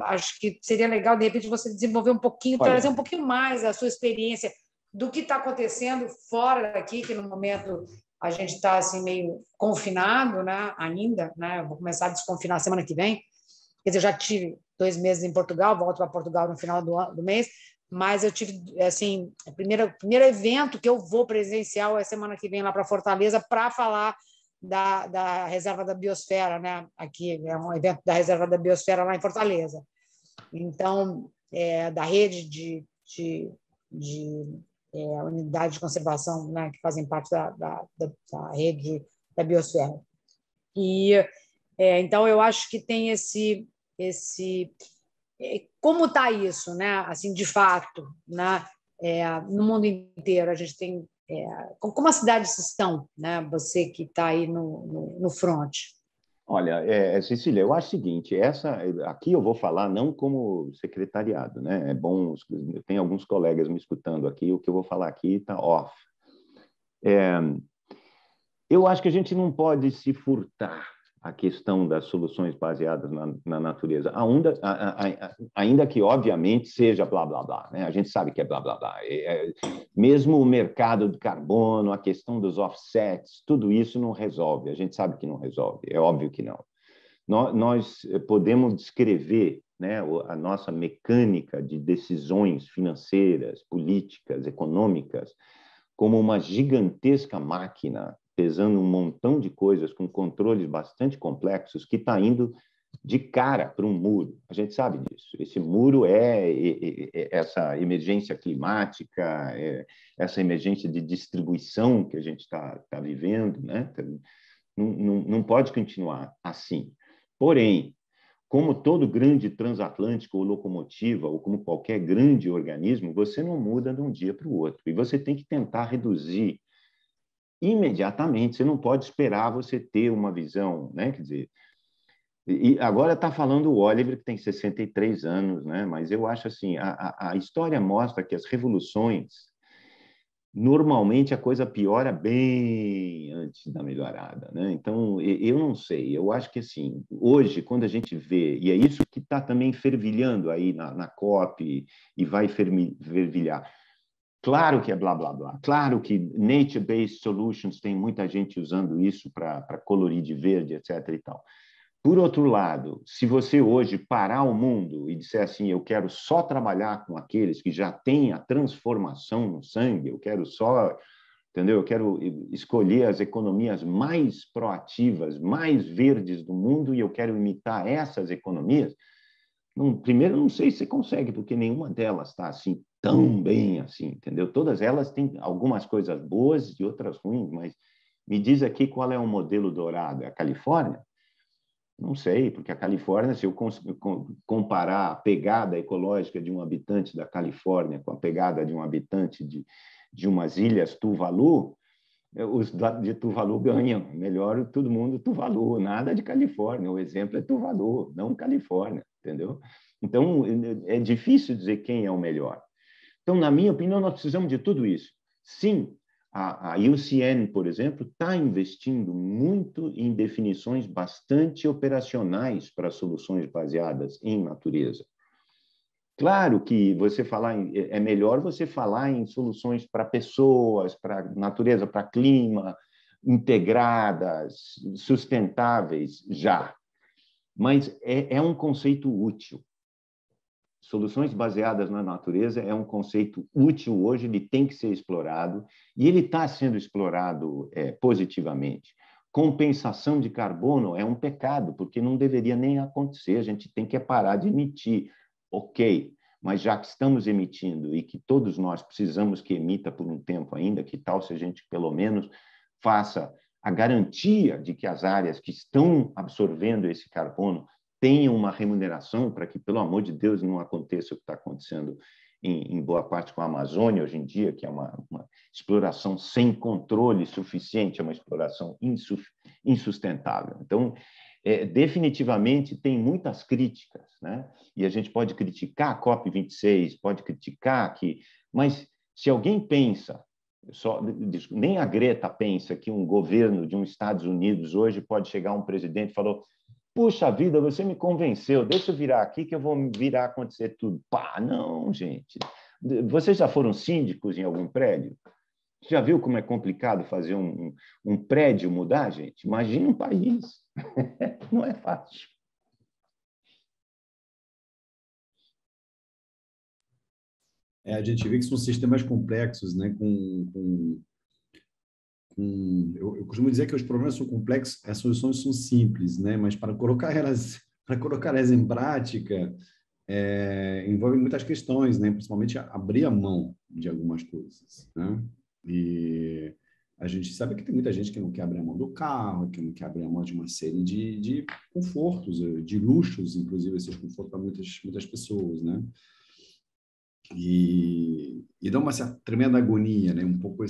acho que seria legal, de repente, você desenvolver um pouquinho, trazer um pouquinho mais a sua experiência do que está acontecendo fora daqui, que no momento a gente está assim, meio confinado, né? Ainda, né? Eu vou começar a desconfinar semana que vem. Quer dizer, eu já tive 2 meses em Portugal, volto para Portugal no final do mês, mas eu tive, assim, o primeiro evento que eu vou presencial é semana que vem lá para Fortaleza para falar da Reserva da Biosfera, né? Aqui é um evento da Reserva da Biosfera lá em Fortaleza. Então, da rede de unidades de conservação, né? Que fazem parte da rede da Biosfera. E então eu acho que tem esse como está isso, né? Assim, de fato, né? No mundo inteiro a gente tem como as cidades estão, né? Você que está aí no front. Olha, Cecília, eu acho o seguinte, aqui eu vou falar não como secretariado, né? É bom, tem alguns colegas me escutando aqui, o que eu vou falar aqui está off. Eu acho que a gente não pode se furtar a questão das soluções baseadas na natureza, ainda que, obviamente, seja blá, blá, blá, né? A gente sabe que é blá, blá, blá. Mesmo o mercado de carbono, a questão dos offsets, tudo isso não resolve. A gente sabe que não resolve, é óbvio que não. Nós podemos descrever né, a nossa mecânica de decisões financeiras, políticas, econômicas, como uma gigantesca máquina pesando um montão de coisas com controles bastante complexos que está indo de cara para um muro. A gente sabe disso. Esse muro é essa emergência climática, essa emergência de distribuição que a gente está vivendo, né? Não pode continuar assim. Porém, como todo grande transatlântico ou locomotiva, ou como qualquer grande organismo, você não muda de um dia para o outro. E você tem que tentar reduzir imediatamente. Você não pode esperar você ter uma visão, né? Quer dizer, e agora está falando o Oliver, que tem 63 anos, né? Mas eu acho assim, a história mostra que as revoluções, normalmente a coisa piora bem antes da melhorada, né? Então, eu não sei, eu acho que assim, hoje, quando a gente vê, e é isso que está também fervilhando aí na COP, e vai fervilhar, claro que é blá, blá, blá. Claro que nature-based solutions, tem muita gente usando isso para colorir de verde, etc. e tal. Por outro lado, se você hoje parar o mundo e disser assim, eu quero só trabalhar com aqueles que já têm a transformação no sangue, eu quero só, entendeu? Eu quero escolher as economias mais proativas, mais verdes do mundo e eu quero imitar essas economias, primeiro, não sei se você consegue, porque nenhuma delas está assim tão bem assim, entendeu? Todas elas têm algumas coisas boas e outras ruins, mas me diz aqui qual é o modelo dourado. É a Califórnia? Não sei, porque a Califórnia, se eu comparar a pegada ecológica de um habitante da Califórnia com a pegada de um habitante de umas ilhas Tuvalu, os de Tuvalu ganham. Melhor todo mundo Tuvalu, nada de Califórnia. O exemplo é Tuvalu, não Califórnia, entendeu? Então, é difícil dizer quem é o melhor. Então, na minha opinião, nós precisamos de tudo isso. Sim, a UCN, por exemplo, está investindo muito em definições bastante operacionais para soluções baseadas em natureza. Claro que é melhor você falar em soluções para pessoas, para natureza, para clima, integradas, sustentáveis, já. Mas é um conceito útil. Soluções baseadas na natureza é um conceito útil hoje, ele tem que ser explorado, e ele está sendo explorado positivamente. Compensação de carbono é um pecado, porque não deveria nem acontecer, a gente tem que parar de emitir. Ok, mas já que estamos emitindo e que todos nós precisamos que emita por um tempo ainda, que tal se a gente pelo menos faça a garantia de que as áreas que estão absorvendo esse carbono tenham uma remuneração para que, pelo amor de Deus, não aconteça o que está acontecendo em boa parte com a Amazônia hoje em dia, que é uma exploração sem controle suficiente, é uma exploração insustentável. Então, definitivamente tem muitas críticas, né? E a gente pode criticar a COP26, pode criticar mas se alguém pensa, nem a Greta pensa que um governo de uns Estados Unidos hoje pode chegar um presidente e falar: puxa vida, você me convenceu, deixa eu virar aqui que eu vou virar acontecer tudo. Pá, não, gente. Vocês já foram síndicos em algum prédio? Já viu como é complicado fazer um prédio mudar, gente? Imagina um país. Não é fácil. A gente vê que são sistemas complexos, né? Eu costumo dizer que os problemas são complexos, as soluções são simples, né? Mas para colocar elas em prática, envolve muitas questões, né? Principalmente abrir a mão de algumas coisas, né? E a gente sabe que tem muita gente que não quer abrir a mão do carro, que não quer abrir a mão de uma série de confortos, de luxos, inclusive esses confortos para muitas pessoas, né? E dá uma certa, tremenda agonia, né? Um pouco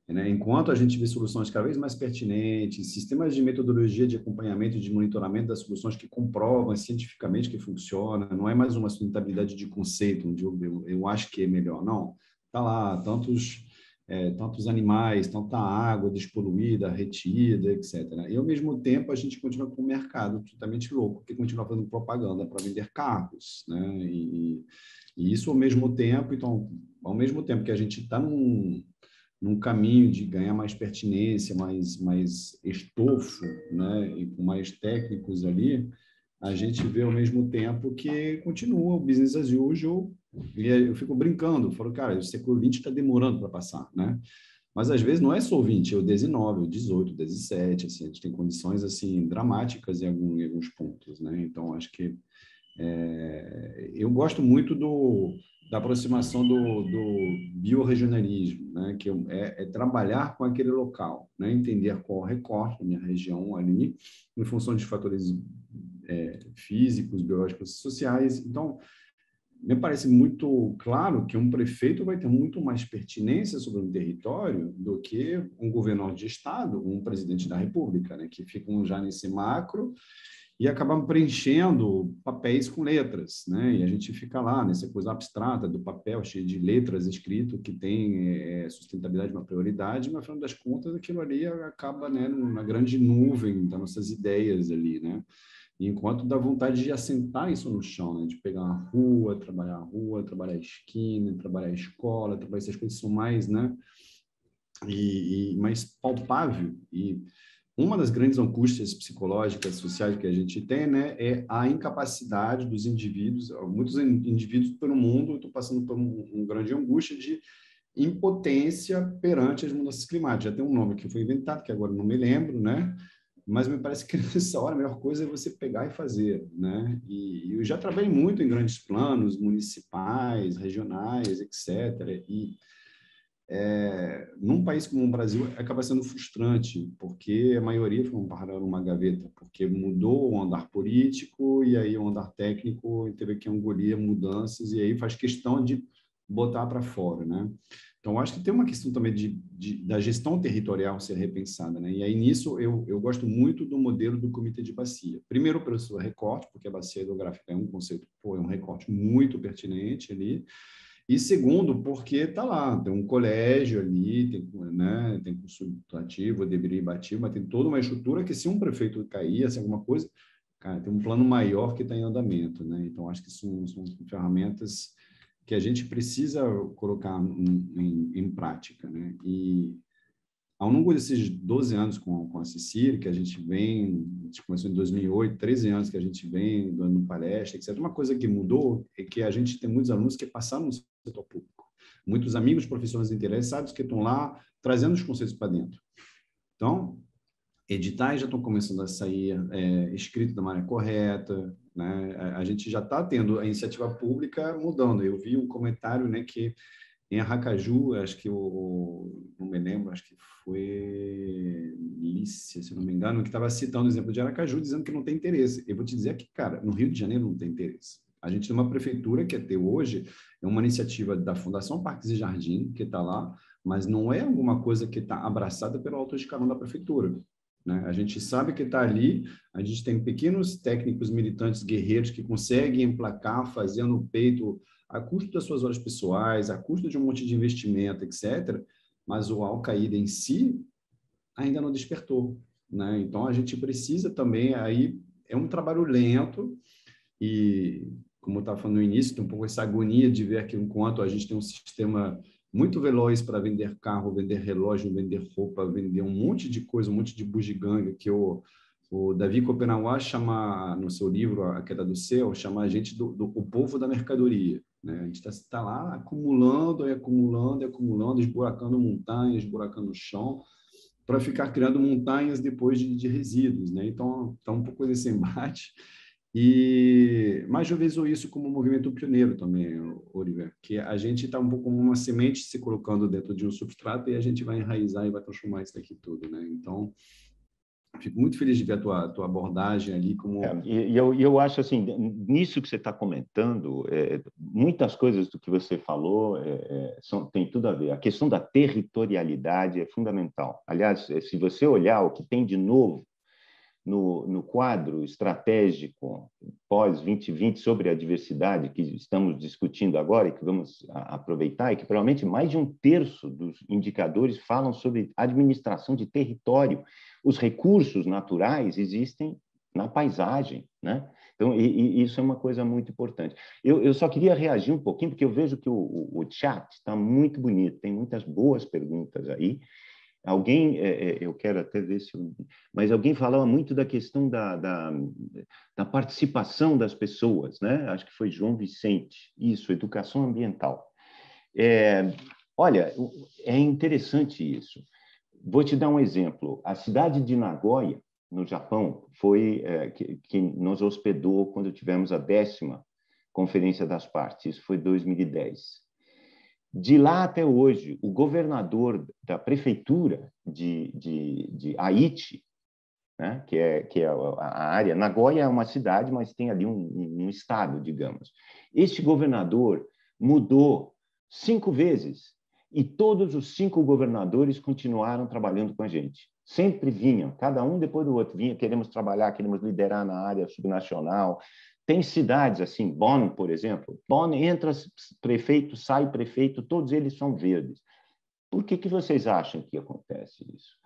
né? Enquanto a gente vê soluções cada vez mais pertinentes, sistemas de metodologia de acompanhamento e de monitoramento das soluções que comprovam cientificamente que funciona, não é mais uma sustentabilidade de conceito, onde eu acho que é melhor, não. Está lá, tantos animais, tanta água despoluída, retida, etc. E, ao mesmo tempo, a gente continua com o mercado totalmente louco, que continua fazendo propaganda para vender carros, né? E isso ao mesmo tempo, então, ao mesmo tempo que a gente está num caminho de ganhar mais pertinência, mais estofo, né, e com mais técnicos ali, a gente vê ao mesmo tempo que continua o business as usual, e eu fico brincando, falo, cara, o século XX está demorando para passar, né? Mas às vezes não é só o 20, é o 19, o 18, o 17, assim, a gente tem condições assim dramáticas em alguns pontos, né? Então acho que eu gosto muito da aproximação do biorregionalismo, né? Que é trabalhar com aquele local, né? Entender qual o recorte da minha região ali, em função de fatores físicos, biológicos e sociais. Então, me parece muito claro que um prefeito vai ter muito mais pertinência sobre um território do que um governador de estado, um presidente da república, né? Que ficam já nesse macro e acabam preenchendo papéis com letras, né? E a gente fica lá nessa coisa abstrata do papel cheio de letras escrito que tem sustentabilidade uma prioridade, mas, no final das contas, aquilo ali acaba, né, numa grande nuvem das nossas ideias ali, né? Enquanto dá vontade de assentar isso no chão, né? De pegar a rua, trabalhar a esquina, trabalhar a escola, trabalhar essas coisas que são mais, né? E mais palpável. E uma das grandes angústias psicológicas, sociais que a gente tem, né, é a incapacidade dos indivíduos. Muitos indivíduos pelo mundo estão passando por um grande angústia de impotência perante as mudanças climáticas. Já tem um nome que foi inventado, que agora não me lembro, né? Mas me parece que nessa hora a melhor coisa é você pegar e fazer, né? E eu já trabalhei muito em grandes planos municipais, regionais, etc. E num país como o Brasil acaba sendo frustrante, porque a maioria foi parar numa gaveta, porque mudou o andar político e aí o andar técnico teve que engolir mudanças e aí faz questão de botar para fora, né? Então, acho que tem uma questão também da gestão territorial ser repensada, né? E aí, nisso, eu gosto muito do modelo do Comitê de Bacia. Primeiro, pelo seu recorte, porque a bacia hidrográfica é um conceito, é um recorte muito pertinente ali. E segundo, porque está lá, tem um colégio ali, tem, né, tem consultativo, deliberativa, mas tem toda uma estrutura que, se um prefeito cair, se alguma coisa, cara, tem um plano maior que está em andamento, né? Então, acho que são ferramentas que a gente precisa colocar em prática, né? E ao longo desses 12 anos com a Cecília, que a gente começou em 2008, 13 anos que a gente vem dando palestra, etc. Uma coisa que mudou é que a gente tem muitos alunos que passaram no setor público. Muitos amigos, professores interessados que estão lá trazendo os conceitos para dentro. Então, editais já estão começando a sair escrito da maneira correta, né? A gente já está tendo a iniciativa pública mudando. Eu vi um comentário, né, que em Aracaju, acho que não me lembro, acho que foi Lícia, se não me engano, que estava citando o exemplo de Aracaju, dizendo que não tem interesse. Eu vou te dizer que, cara, no Rio de Janeiro não tem interesse. A gente tem uma prefeitura que até hoje é uma iniciativa da Fundação Parques e Jardim, que está lá, mas não é alguma coisa que está abraçada pelo alto escalão da prefeitura, né? A gente sabe que está ali, a gente tem pequenos técnicos militantes guerreiros que conseguem emplacar, fazendo o peito a custo das suas horas pessoais, a custo de um monte de investimento, etc., mas o Al-Qaeda em si ainda não despertou, né? Então, a gente precisa também, aí, é um trabalho lento e, como eu estava falando no início, tem um pouco essa agonia de ver que, enquanto a gente tem um sistema muito veloz para vender carro, vender relógio, vender roupa, vender um monte de coisa, um monte de bugiganga, que o Davi Copenhague chama, no seu livro A Queda do Céu, chama a gente o povo da mercadoria, né? A gente está lá acumulando, esburacando montanhas, esburacando o chão, para ficar criando montanhas depois de resíduos, né? Então, está um pouco nesse embate. Mas eu vejo isso como um movimento pioneiro também, Oliver, que a gente está um pouco como uma semente se colocando dentro de um substrato e a gente vai enraizar e vai transformar isso daqui tudo, né? Então, fico muito feliz de ver a tua abordagem ali como... eu acho assim, nisso que você está comentando, muitas coisas do que você falou tem tudo a ver. A questão da territorialidade é fundamental. Aliás, se você olhar o que tem de novo no quadro estratégico pós-2020 sobre a diversidade que estamos discutindo agora e que vamos aproveitar, e que provavelmente mais de 1/3 dos indicadores falam sobre administração de território. Os recursos naturais existem na paisagem, né? Então, isso é uma coisa muito importante. Eu só queria reagir um pouquinho, porque eu vejo que o chat está muito bonito, tem muitas boas perguntas aí, Alguém, eu quero até ver se... Mas alguém falava muito da questão da participação das pessoas, né? Acho que foi João Vicente. Isso, educação ambiental. Olha, é interessante isso. Vou te dar um exemplo. A cidade de Nagoya, no Japão, foi que nos hospedou quando tivemos a 10ª Conferência das Partes. Isso foi 2010. De lá até hoje, o governador da prefeitura de Aichi, né, que é a área... Nagoya é uma cidade, mas tem ali um estado, digamos. Este governador mudou 5 vezes e todos os 5 governadores continuaram trabalhando com a gente. Sempre vinham, cada um depois do outro vinha, queremos trabalhar, queremos liderar na área subnacional. Tem cidades assim, Bonn, por exemplo. Bonn entra prefeito, sai prefeito, todos eles são verdes. Por que vocês acham que acontece isso?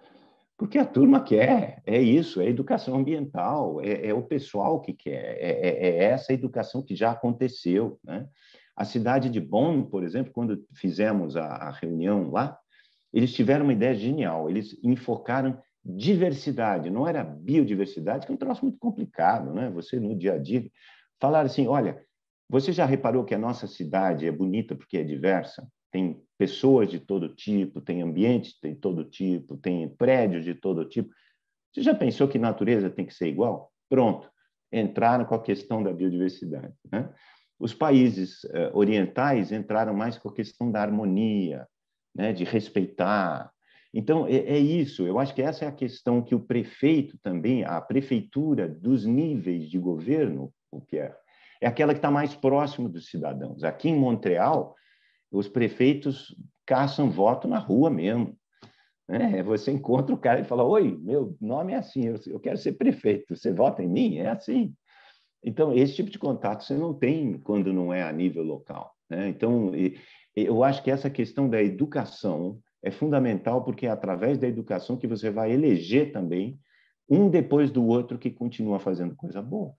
Porque a turma quer, é isso, é educação ambiental, é o pessoal que quer, é essa educação que já aconteceu, né? A cidade de Bonn, por exemplo, quando fizemos a reunião lá, eles tiveram uma ideia genial, eles enfocaram diversidade, não era biodiversidade, que é um troço muito complicado, né? Você, no dia a dia, falaram assim, olha, você já reparou que a nossa cidade é bonita porque é diversa? Tem pessoas de todo tipo, tem ambientes de todo tipo, tem prédios de todo tipo. Você já pensou que natureza tem que ser igual? Pronto, entraram com a questão da biodiversidade, né? Os países orientais entraram mais com a questão da harmonia, né, de respeitar. Então, é isso. Eu acho que essa é a questão que o prefeito também, a prefeitura dos níveis de governo, o que é aquela que está mais próximo dos cidadãos. Aqui em Montreal, os prefeitos caçam voto na rua mesmo. Você encontra o cara e fala, oi, meu nome é assim, eu quero ser prefeito, você vota em mim? É assim. Então, esse tipo de contato você não tem quando não é a nível local, né? Então, eu acho que essa questão da educação é fundamental, porque é através da educação que você vai eleger também um depois do outro que continua fazendo coisa boa.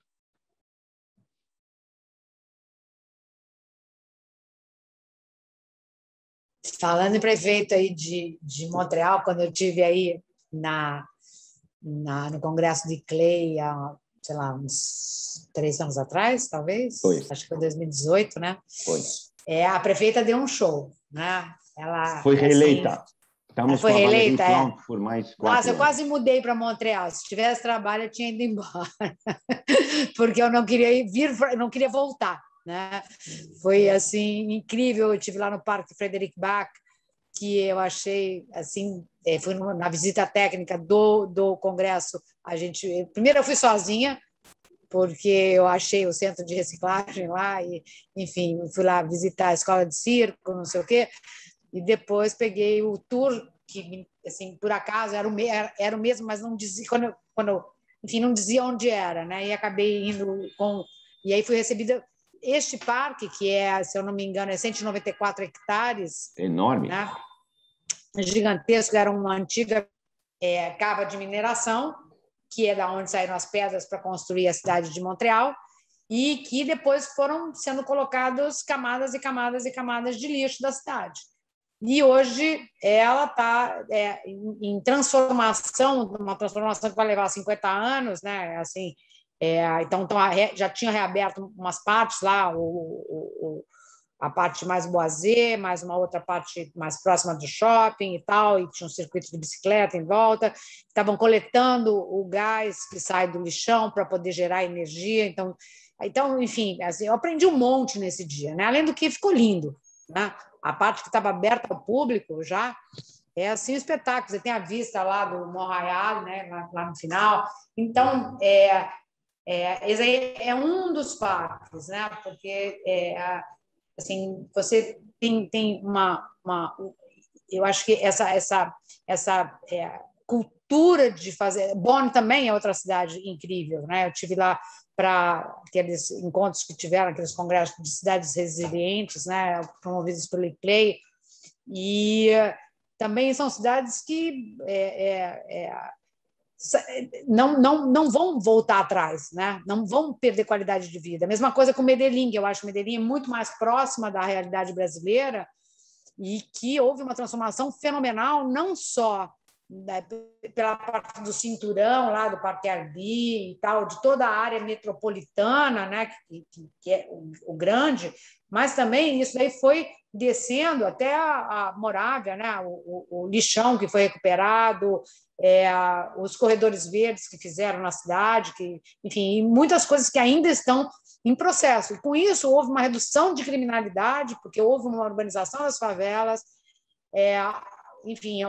Falando em prefeito aí de Montreal, quando eu tive aí no Congresso de Clay, há, sei lá, uns 3 anos atrás, talvez? Foi. Acho que foi 2018, né? Foi. A prefeita deu um show, né? Ela foi reeleita. Assim, estamos foi com a reeleita, Valérie Plante por mais 4 Nossa, eu anos. quase mudei para Montreal. Se tivesse trabalho, eu tinha ido embora. Porque eu não queria não queria voltar, né? Foi assim incrível. Eu estive lá no Parque Frederic Bach, que eu achei assim, fui na visita técnica do Congresso. Primeiro eu fui sozinha, porque eu achei o centro de reciclagem lá e, enfim, fui lá visitar a escola de circo, não sei o quê, e depois peguei o tour que, assim, por acaso era o mesmo, mas não dizia enfim, não dizia onde era, né? E acabei indo e aí fui recebida. Este parque, que se eu não me engano, é 194 hectares, enorme, né? Gigantesco, era uma antiga cava de mineração, que é da onde saíram as pedras para construir a cidade de Montreal, e que depois foram sendo colocadas camadas e camadas e camadas de lixo da cidade. E hoje ela está em transformação, uma transformação que vai levar 50 anos, né? Assim, então já tinha reaberto umas partes lá, a parte mais boisé, mais uma outra parte mais próxima do shopping e tal, e tinha um circuito de bicicleta em volta. Estavam coletando o gás que sai do lixão para poder gerar energia. Então, enfim, assim, eu aprendi um monte nesse dia, né? Além do que ficou lindo, né? A parte que estava aberta ao público já é assim um espetáculo. Você tem a vista lá do Mont Royal, né? Lá no final. Então, esse aí é um dos parques, né? Porque assim, você tem eu acho que essa cultura de fazer. Bonn também é outra cidade incrível, né? Eu tive lá para aqueles encontros que tiveram, aqueles congressos de cidades resilientes, né? Promovidos pelo ICLEI, e também são cidades que não vão voltar atrás, né? Não vão perder qualidade de vida. A mesma coisa com Medellín, que eu acho que Medellín é muito mais próxima da realidade brasileira e que houve uma transformação fenomenal, não só pela parte do cinturão lá do Parque Arbi e tal, de toda a área metropolitana, né, que é o grande, mas também isso aí foi descendo até a Morávia, né, o lixão que foi recuperado, os corredores verdes que fizeram na cidade, enfim, muitas coisas que ainda estão em processo. E com isso houve uma redução de criminalidade, porque houve uma urbanização das favelas, enfim,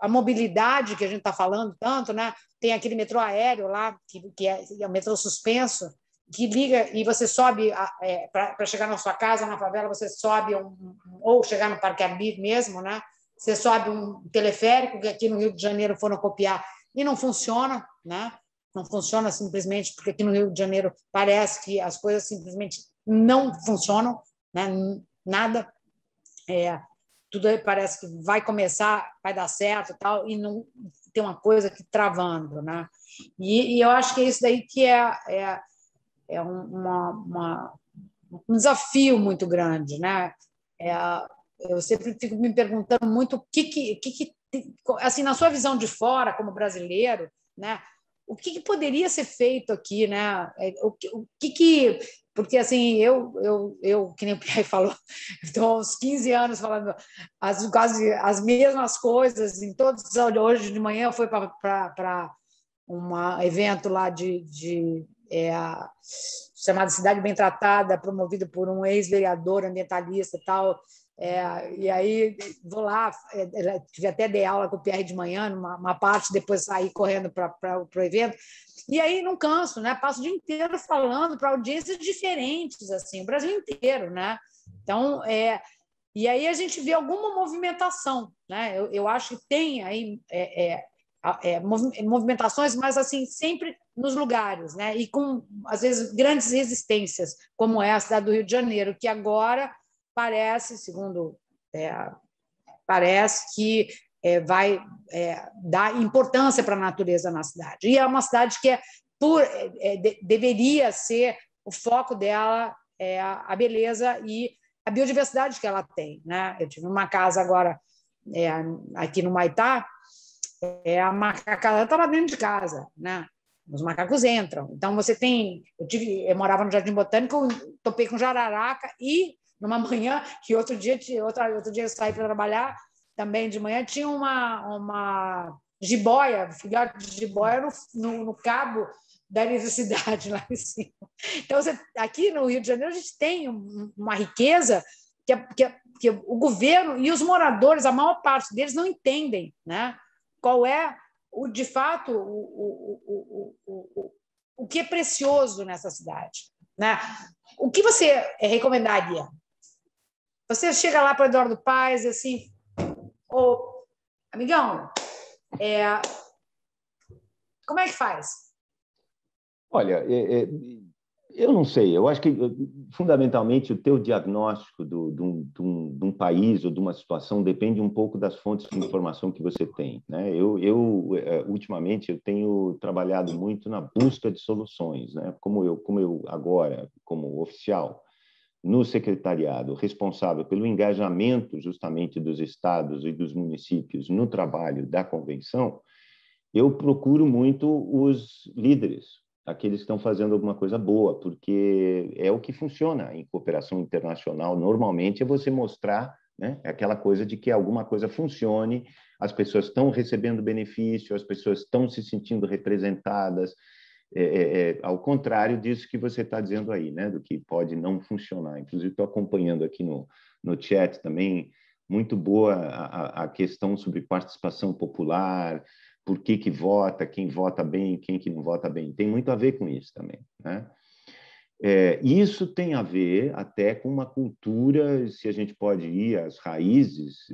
a mobilidade que a gente está falando tanto, né? Tem aquele metrô aéreo lá, que é o metrô suspenso, que liga e você sobe para chegar na sua casa, na favela, você sobe ou chegar no Parque Arbi mesmo, né? Você sobe um teleférico, que aqui no Rio de Janeiro foram copiar e não funciona, né? Não funciona simplesmente porque aqui no Rio de Janeiro parece que as coisas simplesmente não funcionam, né? Nada. Tudo aí parece que vai começar, vai dar certo e tal, e não tem uma coisa que travando, né? E eu acho que é isso daí que é um desafio muito grande, né? Eu sempre fico me perguntando muito o que assim, na sua visão de fora, como brasileiro, né? O que poderia ser feito aqui, né? Porque assim, que nem o Pierre falou, estou há uns 15 anos falando quase as mesmas coisas em todos. Hoje de manhã eu fui para um evento lá chamado Cidade Bem Tratada, promovido por um ex-vereador ambientalista e tal. E aí vou lá, tive até dei aula com o Pierre de manhã, uma parte, depois saí correndo para o evento. E aí não canso, né? Passo o dia inteiro falando para audiências diferentes, assim, o Brasil inteiro, né? Então, e aí a gente vê alguma movimentação, né? Eu acho que tem aí movimentações, mas assim sempre nos lugares, né? E com às vezes grandes resistências, como é a cidade do Rio de Janeiro, que agora parece, segundo parece que vai dar importância para a natureza na cidade. E é uma cidade que deveria ser o foco dela, a beleza e a biodiversidade que ela tem, né? Eu tive uma casa agora aqui no Maitá, a macacada estava dentro de casa, né? Os macacos entram. Então você tem, eu morava no Jardim Botânico, topei com jararaca e numa manhã que outro dia eu saí para trabalhar também de manhã, tinha uma jiboia, filhote de jiboia no cabo da eletricidade lá em cima. Então, aqui no Rio de Janeiro, a gente tem uma riqueza que o governo e os moradores, a maior parte deles, não entendem, né? Qual é, de fato, o que é precioso nessa cidade, né? O que você recomendaria? Você chega lá para o Eduardo Paes e assim, ô, amigão, como é que faz? Olha, eu não sei. Eu acho que, fundamentalmente, o teu diagnóstico de um país ou de uma situação depende um pouco das fontes de informação que você tem, né? Ultimamente, eu tenho trabalhado muito na busca de soluções, né? Como eu agora, como oficial, no secretariado responsável pelo engajamento justamente dos estados e dos municípios no trabalho da convenção, eu procuro muito os líderes, aqueles que estão fazendo alguma coisa boa, porque é o que funciona em cooperação internacional. Normalmente é você mostrar, né, aquela coisa de que alguma coisa funcione, as pessoas estão recebendo benefício, as pessoas estão se sentindo representadas, ao contrário disso que você está dizendo aí, né, do que pode não funcionar. Inclusive, estou acompanhando aqui no chat também, muito boa a questão sobre participação popular, por que vota, quem vota bem, quem que não vota bem. Tem muito a ver com isso também, né? Isso tem a ver até com uma cultura, se a gente pode ir às raízes,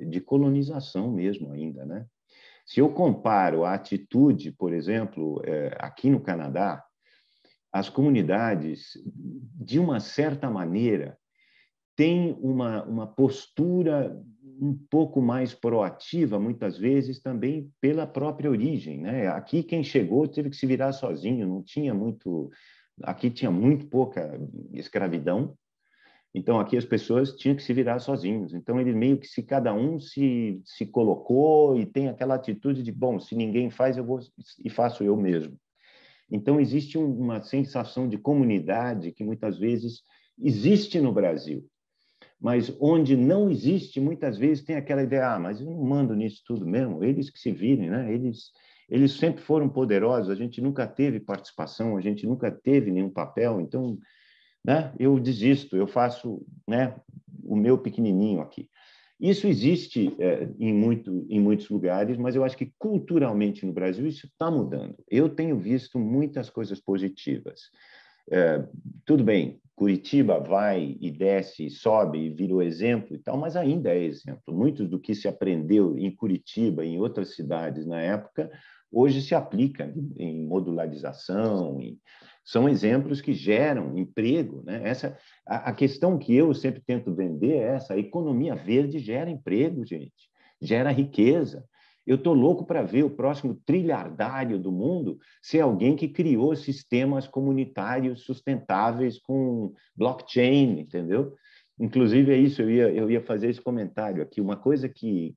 de colonização mesmo ainda, né? Se eu comparo a atitude, por exemplo, aqui no Canadá, as comunidades, de uma certa maneira, têm uma postura um pouco mais proativa, muitas vezes, também pela própria origem, né? Aqui, quem chegou teve que se virar sozinho, não tinha muito... Aqui tinha muito pouca escravidão, Então, aqui as pessoas tinham que se virar sozinhos. Então, ele meio que cada um se colocou e tem aquela atitude de, bom, se ninguém faz, eu vou e faço eu mesmo. Então, existe uma sensação de comunidade que muitas vezes existe no Brasil, mas onde não existe, muitas vezes tem aquela ideia, mas eu não mando nisso tudo mesmo, eles que se virem, né? Eles sempre foram poderosos, a gente nunca teve participação, a gente nunca teve nenhum papel, então, né, eu desisto, eu faço, né, o meu pequenininho aqui. Isso existe em muitos lugares, mas eu acho que culturalmente no Brasil isso está mudando. Eu tenho visto muitas coisas positivas. Tudo bem, Curitiba vai e desce, e sobe e vira o exemplo e tal, mas ainda é exemplo. Muito do que se aprendeu em Curitiba e em outras cidades na época, hoje se aplica em modularização, são exemplos que geram emprego, né? A questão que eu sempre tento vender é essa: a economia verde gera emprego, gente, gera riqueza. Eu estou louco para ver o próximo trilhardário do mundo ser alguém que criou sistemas comunitários sustentáveis com blockchain, entendeu? Inclusive, é isso, eu ia fazer esse comentário aqui. Uma coisa que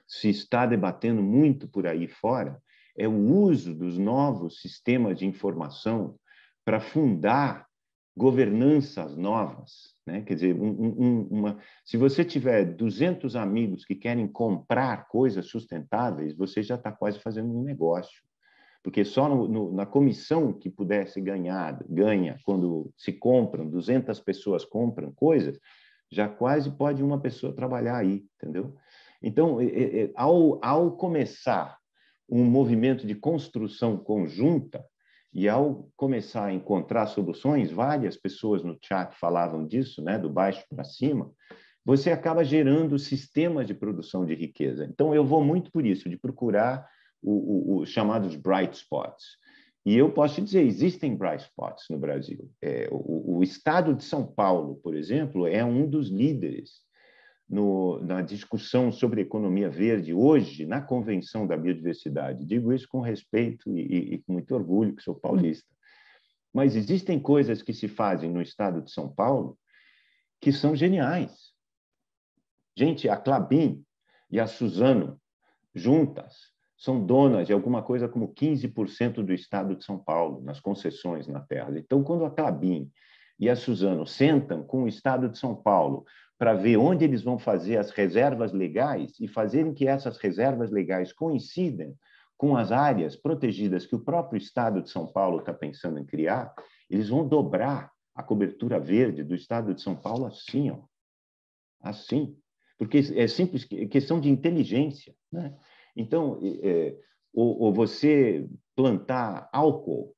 se está debatendo muito por aí fora é o uso dos novos sistemas de informação para fundar governanças novas, né? Quer dizer, se você tiver 200 amigos que querem comprar coisas sustentáveis, você já está quase fazendo um negócio, porque só na comissão que pudesse ganha quando se compram, 200 pessoas compram coisas, já quase pode uma pessoa trabalhar aí, entendeu? Então, ao começar um movimento de construção conjunta, e ao começar a encontrar soluções, várias pessoas no chat falavam disso, né, do baixo para cima, você acaba gerando sistemas de produção de riqueza. Então, eu vou muito por isso, de procurar os chamados bright spots. E eu posso te dizer, existem bright spots no Brasil. O estado de São Paulo, por exemplo, é um dos líderes na discussão sobre economia verde hoje na Convenção da Biodiversidade. Digo isso com respeito e com muito orgulho, que sou paulista. Mas existem coisas que se fazem no estado de São Paulo que são geniais. Gente, a Klabin e a Suzano, juntas, são donas de alguma coisa como 15% do estado de São Paulo, nas concessões na terra. Então, quando a Klabin e a Suzano sentam com o estado de São Paulo para ver onde eles vão fazer as reservas legais e fazerem que essas reservas legais coincidam com as áreas protegidas que o próprio estado de São Paulo está pensando em criar, eles vão dobrar a cobertura verde do estado de São Paulo assim, ó. Assim. Porque é simples questão de inteligência, né? Então, ou você plantar álcool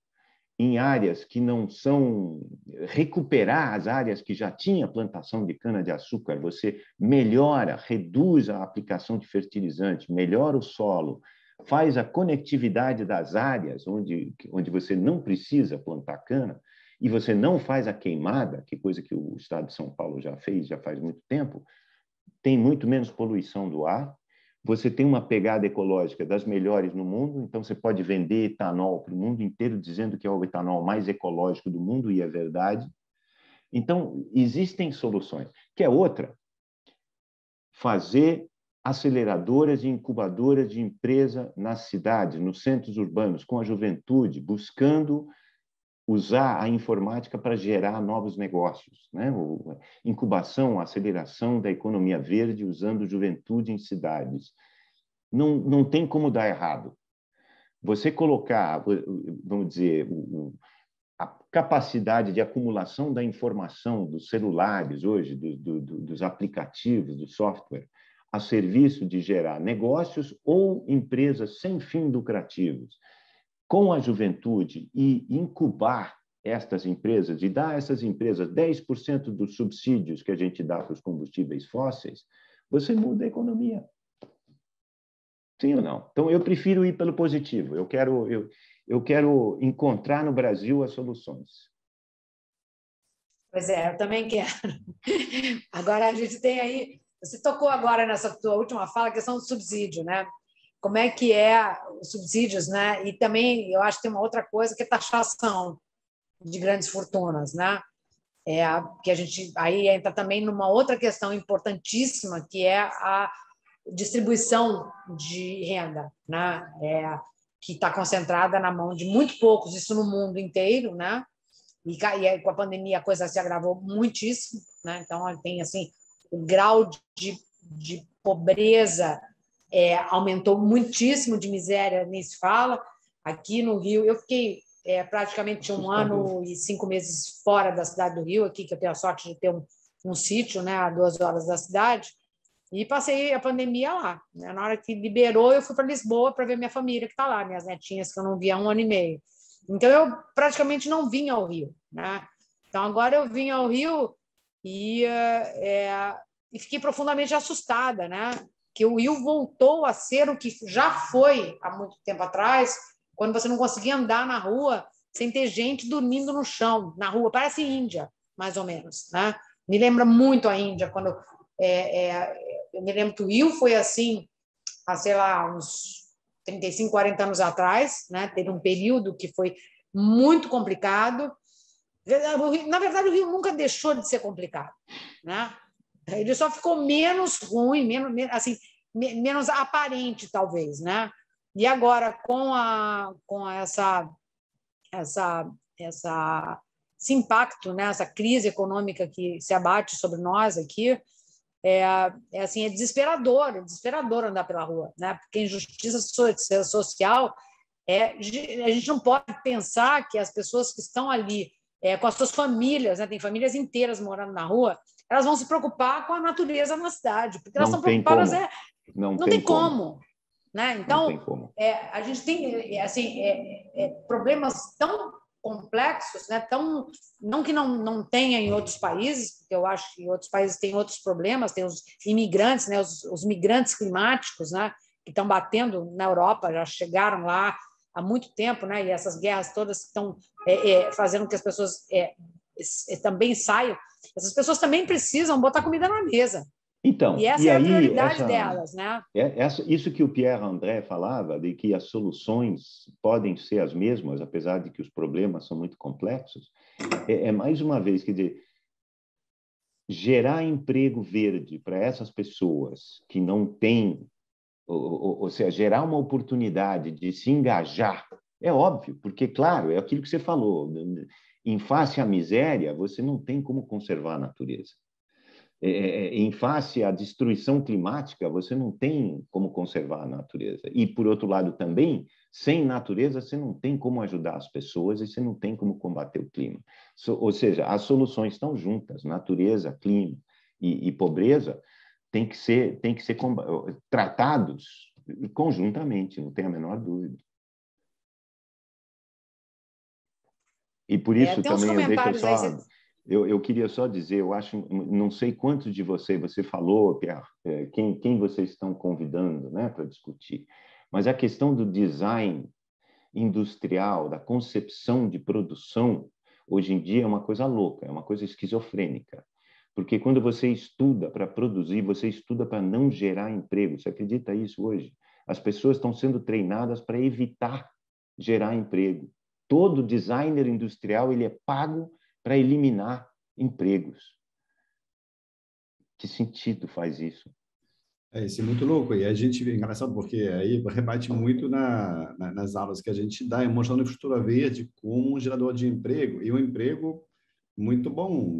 em áreas que não são... recuperar as áreas que já tinha plantação de cana-de-açúcar, você melhora, reduz a aplicação de fertilizante, melhora o solo, faz a conectividade das áreas onde você não precisa plantar cana, e você não faz a queimada, que coisa que o estado de São Paulo já fez, já faz muito tempo, tem muito menos poluição do ar, você tem uma pegada ecológica das melhores no mundo, então você pode vender etanol para o mundo inteiro dizendo que é o etanol mais ecológico do mundo, e é verdade. Então, existem soluções. Que é outra, fazer aceleradoras e incubadoras de empresa nas cidades, nos centros urbanos, com a juventude, buscando usar a informática para gerar novos negócios, né? Incubação, aceleração da economia verde usando juventude em cidades. Não tem como dar errado. Você colocar, vamos dizer, a capacidade de acumulação da informação dos celulares hoje, dos aplicativos, do software, a serviço de gerar negócios ou empresas sem fins lucrativos, com a juventude, e incubar estas empresas e dar a essas empresas 10% dos subsídios que a gente dá para os combustíveis fósseis, você muda a economia. Sim ou não? Então, eu prefiro ir pelo positivo. Eu quero encontrar no Brasil as soluções. Pois é, eu também quero. Agora, a gente tem aí... Você tocou agora nessa tua última fala, a questão do subsídio, né? Como é que é os subsídios, né? E também eu acho que tem uma outra coisa que é taxação de grandes fortunas, né? que a gente aí entra também numa outra questão importantíssima, que é a distribuição de renda, né? Que está concentrada na mão de muito poucos, isso no mundo inteiro, né? E com a pandemia a coisa se agravou muitíssimo, né? Então tem assim o grau de pobreza aumentou muitíssimo, de miséria nem se fala. Aqui no Rio, eu fiquei praticamente 1 ano e 5 meses fora da cidade do Rio, aqui que eu tenho a sorte de ter um sítio, né, a 2 horas da cidade, e passei a pandemia lá, né? Na hora que liberou, eu fui para Lisboa para ver minha família que está lá, minhas netinhas que eu não via há 1 ano e meio. Então, eu praticamente não vim ao Rio, né? Então, agora eu vim ao Rio e fiquei profundamente assustada, né? Que o Rio voltou a ser o que já foi há muito tempo atrás, quando você não conseguia andar na rua sem ter gente dormindo no chão, na rua. Parece Índia, mais ou menos, né? Me lembra muito a Índia, quando eu me lembro que o Rio foi assim, há, sei lá, uns 35, 40 anos atrás, né? Teve um período que foi muito complicado. Na verdade, o Rio nunca deixou de ser complicado, né? Ele só ficou menos ruim, menos aparente, talvez, né? E agora, com esse impacto, né? Essa crise econômica que se abate sobre nós aqui, é desesperador andar pela rua, né? Porque injustiça social a gente não pode pensar que as pessoas que estão ali com as suas famílias, né? Tem famílias inteiras morando na rua, elas vão se preocupar com a natureza na cidade, porque elas estão preocupadas não tem como, né? Então a gente tem assim problemas tão complexos, né? Não que não tenha em outros países, porque eu acho que em outros países tem outros problemas, tem os imigrantes, né? Os migrantes climáticos, né? Que estão batendo na Europa, já chegaram lá há muito tempo, né? E essas guerras todas estão fazendo que as pessoas também saiam. Essas pessoas também precisam botar comida na mesa. Então, e essa é a prioridade delas, né? Isso que o Pierre André falava, de que as soluções podem ser as mesmas, apesar de que os problemas são muito complexos, mais uma vez, quer dizer, gerar emprego verde para essas pessoas que não têm, ou seja, gerar uma oportunidade de se engajar, é óbvio, porque, claro, é aquilo que você falou, em face à miséria, você não tem como conservar a natureza. Em face à destruição climática, você não tem como conservar a natureza. E, por outro lado, também, sem natureza, você não tem como ajudar as pessoas e você não tem como combater o clima. Ou seja, as soluções estão juntas, natureza, clima e pobreza têm que ser tratados conjuntamente, não tem a menor dúvida. E por isso também eu queria só dizer, eu acho, não sei quantos de você falou, Pierre, quem vocês estão convidando, né, para discutir, mas a questão do design industrial, da concepção de produção, hoje em dia é uma coisa louca, é uma coisa esquizofrênica, porque quando você estuda para produzir, você estuda para não gerar emprego. Você acredita isso hoje? As pessoas estão sendo treinadas para evitar gerar emprego. Todo designer industrial ele é pago para eliminar empregos. Que sentido faz isso? Isso é muito louco. E a gente, é engraçado porque aí rebate muito nas aulas que a gente dá, mostrando a Futura Verde como um gerador de emprego, e um emprego muito bom.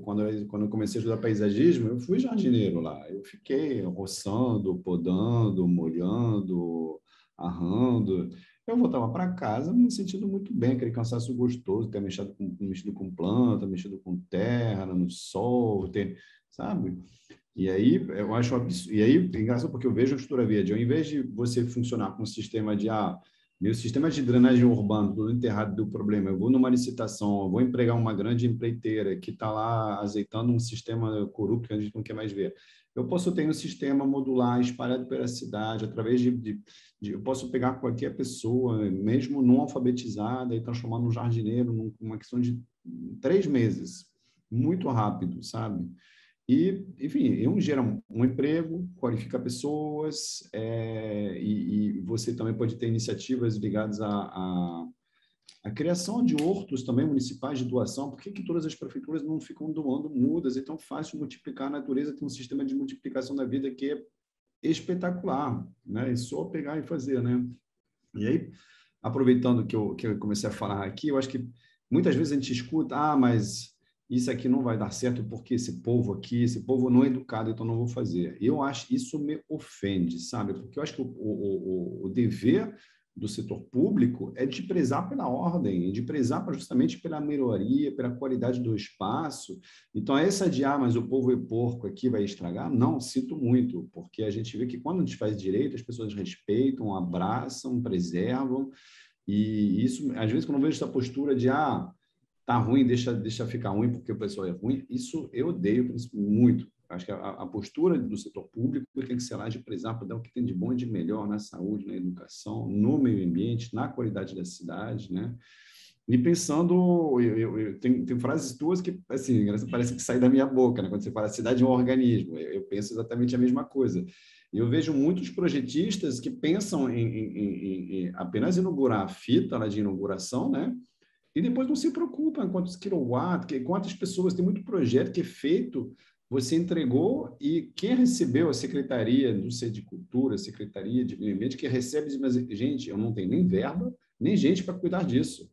Quando eu comecei a estudar paisagismo, eu fui jardineiro lá. Eu fiquei roçando, podando, molhando, arrando. Eu voltava para casa me sentindo muito bem, aquele cansaço gostoso, ter mexido com planta, mexido com terra, no sol, sabe? E aí, eu acho absurdo. E aí, é engraçado porque eu vejo a Futura Verde, ao invés de você funcionar com um sistema meu sistema de drenagem urbana, tudo enterrado do problema, eu vou numa licitação, eu vou empregar uma grande empreiteira que está lá azeitando um sistema corrupto que a gente não quer mais ver. Eu posso ter um sistema modular espalhado pela cidade, através eu posso pegar qualquer pessoa, mesmo não alfabetizada, e transformar num jardineiro, numa questão de 3 meses. Muito rápido, sabe? E, enfim, gera um emprego, qualifica pessoas, e você também pode ter iniciativas ligadas A criação de hortos também municipais de doação, por que todas as prefeituras não ficam doando mudas? É tão fácil multiplicar a natureza, tem um sistema de multiplicação da vida que é espetacular, né? É só pegar e fazer, né? E aí, aproveitando que eu comecei a falar aqui, eu acho que muitas vezes a gente escuta, mas isso aqui não vai dar certo porque esse povo não é educado, então não vou fazer. Eu acho isso me ofende, sabe? Porque eu acho que o dever do setor público é de prezar pela ordem, de prezar justamente pela melhoria, pela qualidade do espaço. Então, essa de, mas o povo é porco aqui vai estragar, não, sinto muito, porque a gente vê que quando a gente faz direito, as pessoas respeitam, abraçam, preservam, e isso, às vezes, quando eu vejo essa postura de, tá ruim, deixa ficar ruim porque o pessoal é ruim, isso eu odeio muito. Acho que a postura do setor público tem que ser lá de prezar para dar o que tem de bom e de melhor na saúde, na educação, no meio ambiente, na qualidade da cidade, né? E pensando, tem frases tuas que, assim, parece que saem da minha boca, né? Quando você fala a cidade é um organismo, eu penso exatamente a mesma coisa. E eu vejo muitos projetistas que pensam em apenas inaugurar a fita lá de inauguração, né? E depois não se preocupam quantos quilowatts, quantas pessoas, tem muito projeto que é feito, você entregou e quem recebeu a Secretaria, não sei, de Cultura, Secretaria de Meio Ambiente, que recebe, mas, gente, eu não tenho nem verba, nem gente para cuidar disso.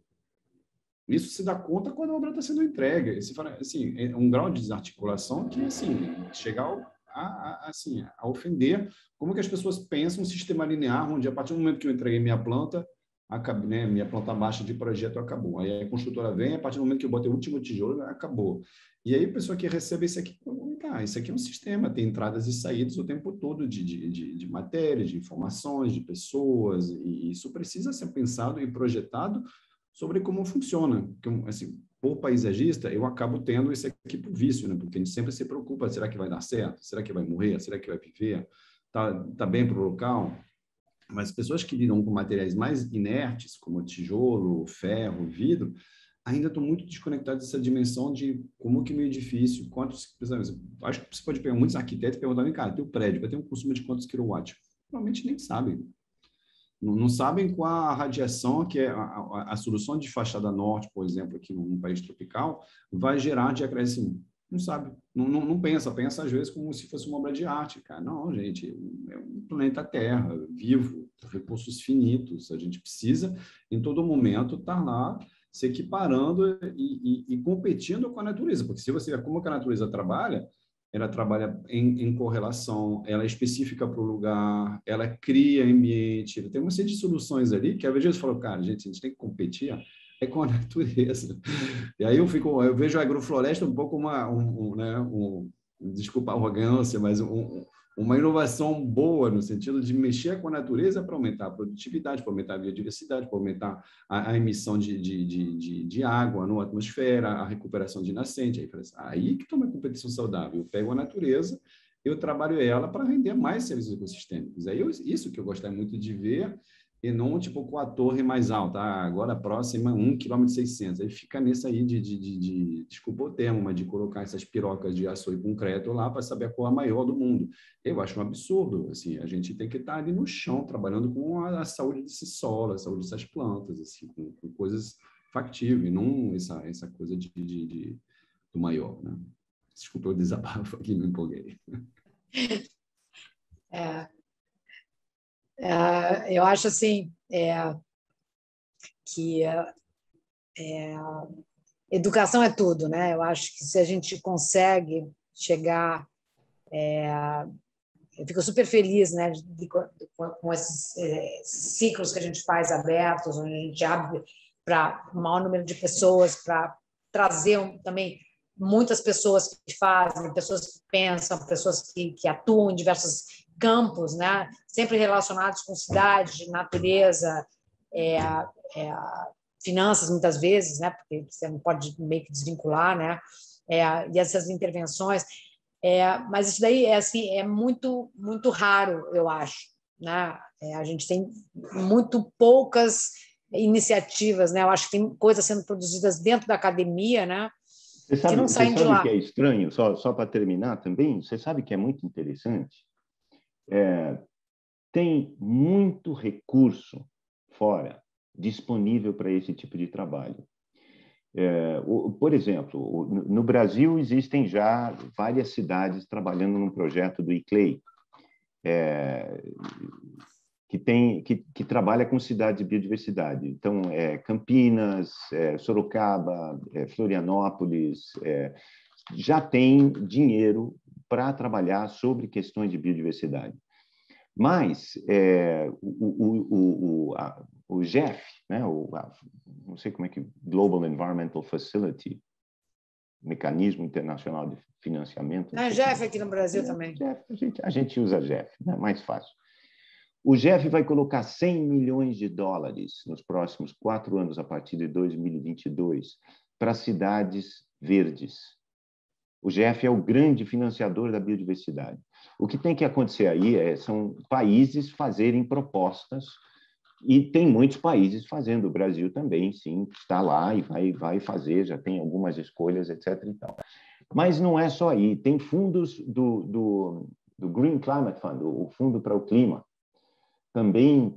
Isso se dá conta quando a obra está sendo entregue. Você fala, assim, é um grau de desarticulação que, assim, chega assim, a ofender como que as pessoas pensam um sistema linear, onde a partir do momento que eu entreguei minha planta, né, minha planta baixa de projeto acabou. Aí a construtora vem, a partir do momento que eu botei o último tijolo, acabou. E aí a pessoa que recebe isso aqui, isso aqui é um sistema, tem entradas e saídas o tempo todo de matérias, de informações, de pessoas, e isso precisa ser pensado e projetado sobre como funciona. Porque, assim, por paisagista, eu acabo tendo isso aqui por vício, né? Porque a gente sempre se preocupa, será que vai dar certo? Será que vai morrer? Será que vai viver? Tá bem para o local? Mas pessoas que lidam com materiais mais inertes, como tijolo, ferro, vidro, ainda estão muito desconectados dessa dimensão de como que meu edifício, quantos... Acho que você pode pegar muitos arquitetos e perguntar, cara, teu prédio vai ter um consumo de quantos quilowatts? Provavelmente nem sabem. Não sabem qual a radiação que é a solução de fachada norte, por exemplo, aqui num país tropical, vai gerar de acréscimo. Não sabe, não pensa às vezes como se fosse uma obra de arte, cara. Não, gente, é um planeta Terra, vivo, recursos finitos. A gente precisa, em todo momento, estar lá se equiparando e competindo com a natureza, porque se você ver como que a natureza trabalha, ela trabalha em correlação, ela é específica para o lugar, ela cria ambiente, tem uma série de soluções ali que, às vezes, eu falo, cara, gente, a gente tem que competir com a natureza. E aí eu vejo a agrofloresta um pouco desculpa a arrogância, mas uma inovação boa no sentido de mexer com a natureza para aumentar a produtividade, para aumentar a biodiversidade, para aumentar a emissão de água na atmosfera, a recuperação de nascente. Aí que toma a competição saudável. Eu pego a natureza, eu trabalho ela para render mais serviços ecossistêmicos. Aí isso que eu gostaria muito de ver, e não tipo com a torre mais alta, agora a próxima 1,6 km. Aí fica nessa aí desculpa o termo, mas de colocar essas pirocas de aço e concreto lá para saber a cor maior do mundo. Eu acho um absurdo. Assim, a gente tem que estar ali no chão, trabalhando com a saúde desse solo, a saúde dessas plantas, assim, com coisas factíveis, não essa coisa do maior. Né? Desculpa o desabafo aqui, me empolguei. Eu acho assim que educação é tudo, né? Eu acho que se a gente consegue chegar, eu fico super feliz, né, com esses ciclos que a gente faz abertos, onde a gente abre para o maior número de pessoas, para trazer também muitas pessoas que fazem, pessoas que pensam, pessoas que atuam em diversos campos, né? Sempre relacionados com cidade, natureza, finanças, muitas vezes, né? Porque você não pode meio que desvincular, né? E essas intervenções. Mas isso daí é muito, muito raro, eu acho. Né? A gente tem muito poucas iniciativas, né? Eu acho que tem coisas sendo produzidas dentro da academia, né? Que não saem de lá. Você sabe que é estranho, só para terminar também, você sabe que é muito interessante? Tem muito recurso fora, disponível para esse tipo de trabalho. Por exemplo, no Brasil existem já várias cidades trabalhando num projeto do ICLEI, que trabalha com cidades de biodiversidade. Então, Campinas, Sorocaba, Florianópolis, já tem dinheiro para trabalhar sobre questões de biodiversidade. Mas o GEF, né, não sei como é que Global Environmental Facility, Mecanismo Internacional de Financiamento. A GEF aqui no Brasil também. GEF, a gente usa GEF, né, mais fácil. O GEF vai colocar 100 milhões de dólares nos próximos 4 anos, a partir de 2022, para cidades verdes. O GEF é o grande financiador da biodiversidade. O que tem que acontecer aí são países fazerem propostas, e tem muitos países fazendo, o Brasil também, sim, está lá e vai fazer, já tem algumas escolhas, etc. E tal. Mas não é só aí, tem fundos do Green Climate Fund, o Fundo para o Clima, também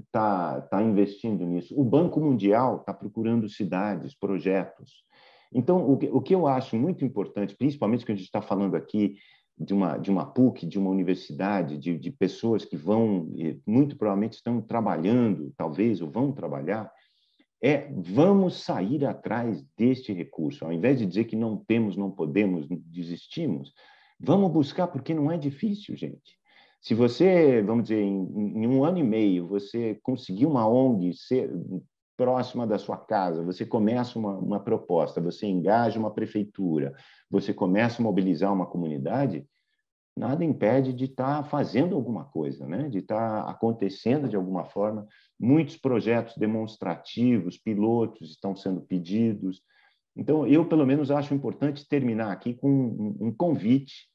está investindo nisso. O Banco Mundial está procurando cidades, projetos. Então, o que eu acho muito importante, principalmente que a gente está falando aqui de uma PUC, de uma universidade, de pessoas que muito provavelmente estão trabalhando, talvez, ou vão trabalhar, vamos sair atrás deste recurso. Ao invés de dizer que não temos, não podemos, desistimos, vamos buscar, porque não é difícil, gente. Se você, vamos dizer, em 1 ano e meio, você conseguir uma ONG próxima da sua casa, você começa uma proposta, você engaja uma prefeitura, você começa a mobilizar uma comunidade, nada impede de estar fazendo alguma coisa, né? De estar acontecendo de alguma forma. Muitos projetos demonstrativos, pilotos estão sendo pedidos. Então, eu, pelo menos, acho importante terminar aqui com um convite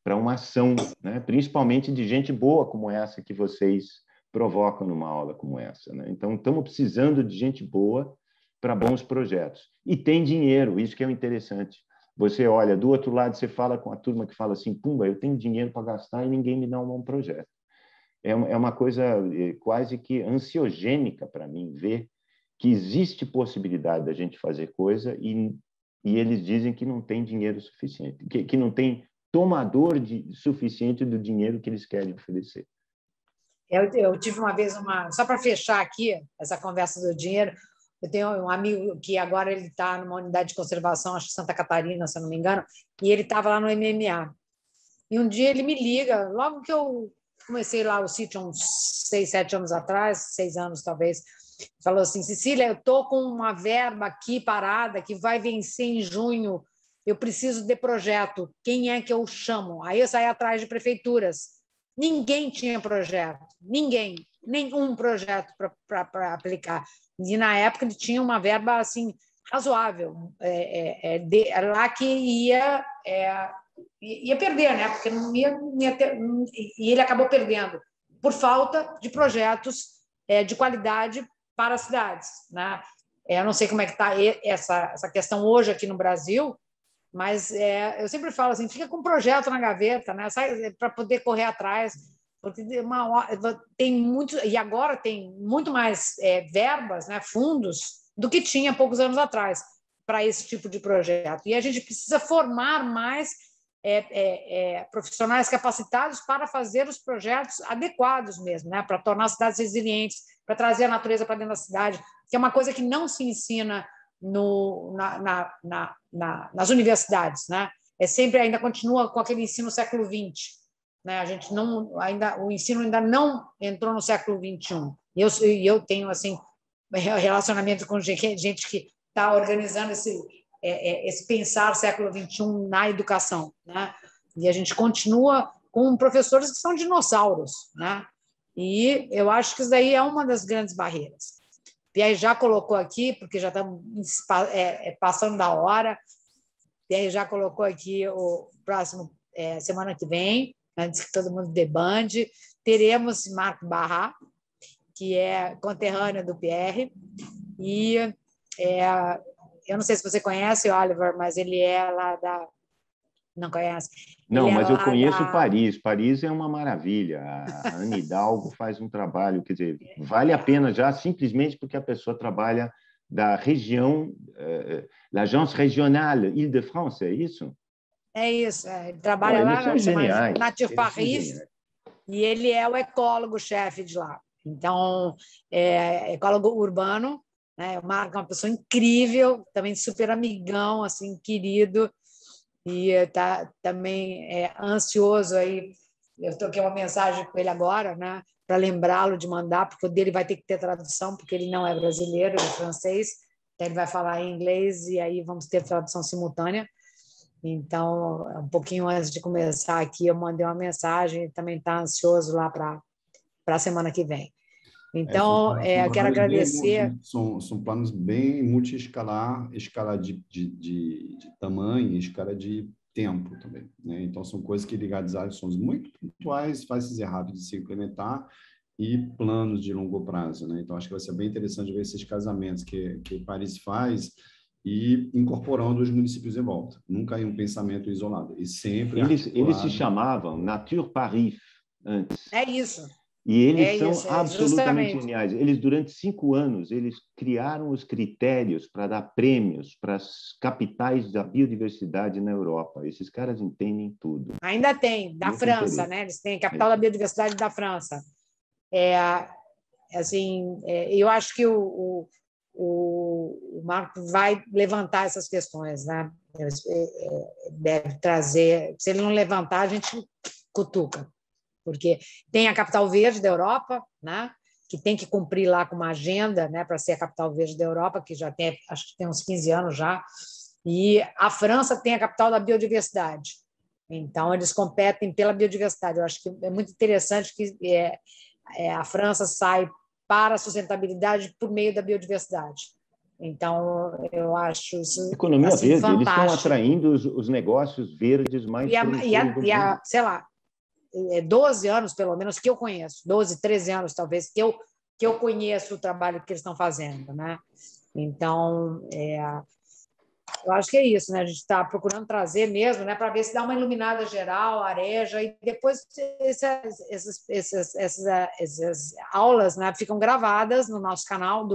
para uma ação, né? Principalmente de gente boa como essa que vocês provocam numa aula como essa, né? Então, estamos precisando de gente boa para bons projetos. E tem dinheiro, isso que é o interessante. Você olha, do outro lado, você fala com a turma que fala assim, pumba, eu tenho dinheiro para gastar e ninguém me dá um bom projeto. É uma coisa quase que ansiogênica para mim ver que existe possibilidade da gente fazer coisa e eles dizem que não tem dinheiro suficiente, que não tem tomador suficiente do dinheiro que eles querem oferecer. Eu tive uma vez só para fechar aqui essa conversa do dinheiro, eu tenho um amigo que agora ele está numa unidade de conservação, acho que Santa Catarina, se eu não me engano, e ele estava lá no MMA. E um dia ele me liga, logo que eu comecei lá o sítio, uns 6, 7 anos atrás, 6 anos talvez, falou assim, Cecília, eu estou com uma verba aqui parada que vai vencer em junho, eu preciso de projeto, quem é que eu chamo? Aí eu saí atrás de prefeituras. Ninguém tinha projeto, nenhum projeto para aplicar. E na época ele tinha uma verba assim razoável, lá que ia perder, né? Porque não ia ter, e ele acabou perdendo por falta de projetos de qualidade para as cidades, né? Eu não sei como é que está essa questão hoje aqui no Brasil, mas eu sempre falo assim, fica com um projeto na gaveta, né? Para poder correr atrás, porque tem muito, e agora tem muito mais verbas, né, fundos, do que tinha poucos anos atrás para esse tipo de projeto. E a gente precisa formar mais profissionais capacitados para fazer os projetos adequados mesmo, né? Para tornar as cidades resilientes, para trazer a natureza para dentro da cidade, que é uma coisa que não se ensina nas universidades, né? Sempre ainda continua com aquele ensino século XX, né? A gente o ensino ainda não entrou no século XXI. E eu tenho assim relacionamento com gente que está organizando esse pensar século XXI na educação, né? E a gente continua com professores que são dinossauros, né? E eu acho que isso daí é uma das grandes barreiras. Pierre já colocou aqui, porque já estamos passando da hora, Pierre já colocou aqui o próximo, semana que vem, antes que todo mundo debande, teremos Marco Barra, que é conterrâneo do Pierre, e eu não sei se você conhece o Oliver, mas ele é lá Não conhece? Não, Ele é mas eu lá conheço da... Paris. Paris é uma maravilha. A Ana Hidalgo faz um trabalho, quer dizer, vale a pena já simplesmente porque a pessoa trabalha da região, l'Agence Régionale Île-de-France, é isso? É isso, ele Pô, trabalha eles lá, são chama geniais. Nature Eles são Paris, geniais. e ele é o ecólogo-chefe de lá. Então, é ecólogo urbano, né? O Marco é uma pessoa incrível, também super amigão, assim, querido, e está também ansioso aí. Eu troquei uma mensagem com ele agora, né, para lembrá-lo de mandar, porque o dele vai ter que ter tradução, porque ele não é brasileiro, ele é francês, então ele vai falar em inglês e aí vamos ter tradução simultânea. Então, um pouquinho antes de começar aqui, eu mandei uma mensagem, ele também está ansioso lá para a semana que vem. Então, eu quero agradecer. São planos bem multi-escalar, escala de tamanho e escala de tempo também, né? Então, são coisas que ligadas são muito pontuais, fáceis e rápidos de se implementar e planos de longo prazo, né? Então, acho que vai ser bem interessante ver esses casamentos que Paris faz e incorporando os municípios em volta. Nunca em um pensamento isolado, e sempre Eles se articulado. chamavam Nature Paris antes. É isso. E eles É são isso, absolutamente justamente. geniais. Eles, durante 5 anos, eles criaram os critérios para dar prêmios para as capitais da biodiversidade na Europa. Esses caras entendem tudo. Ainda tem, da Muito França, interesse. né? Eles têm a capital da biodiversidade da França. Assim, eu acho que o Marco vai levantar essas questões, né? Deve trazer. Se ele não levantar, a gente cutuca, porque tem a capital verde da Europa, né? Que tem que cumprir lá com uma agenda, né? Para ser a capital verde da Europa, que já tem, acho que tem uns 15 anos já. E a França tem a capital da biodiversidade. Então, eles competem pela biodiversidade. Eu acho que é muito interessante que a França sai para a sustentabilidade por meio da biodiversidade. Então, eu acho isso Economia assim, verde. Eles estão fantástico. atraindo os negócios verdes mais promissores do mundo. Sei lá, 12 anos, pelo menos, que eu conheço, 12, 13 anos, talvez, que eu conheço o trabalho que eles estão fazendo, né? Então, eu acho que é isso, né? A gente está procurando trazer mesmo, né? Para ver se dá uma iluminada geral, areja, e depois essas aulas, né, ficam gravadas no nosso canal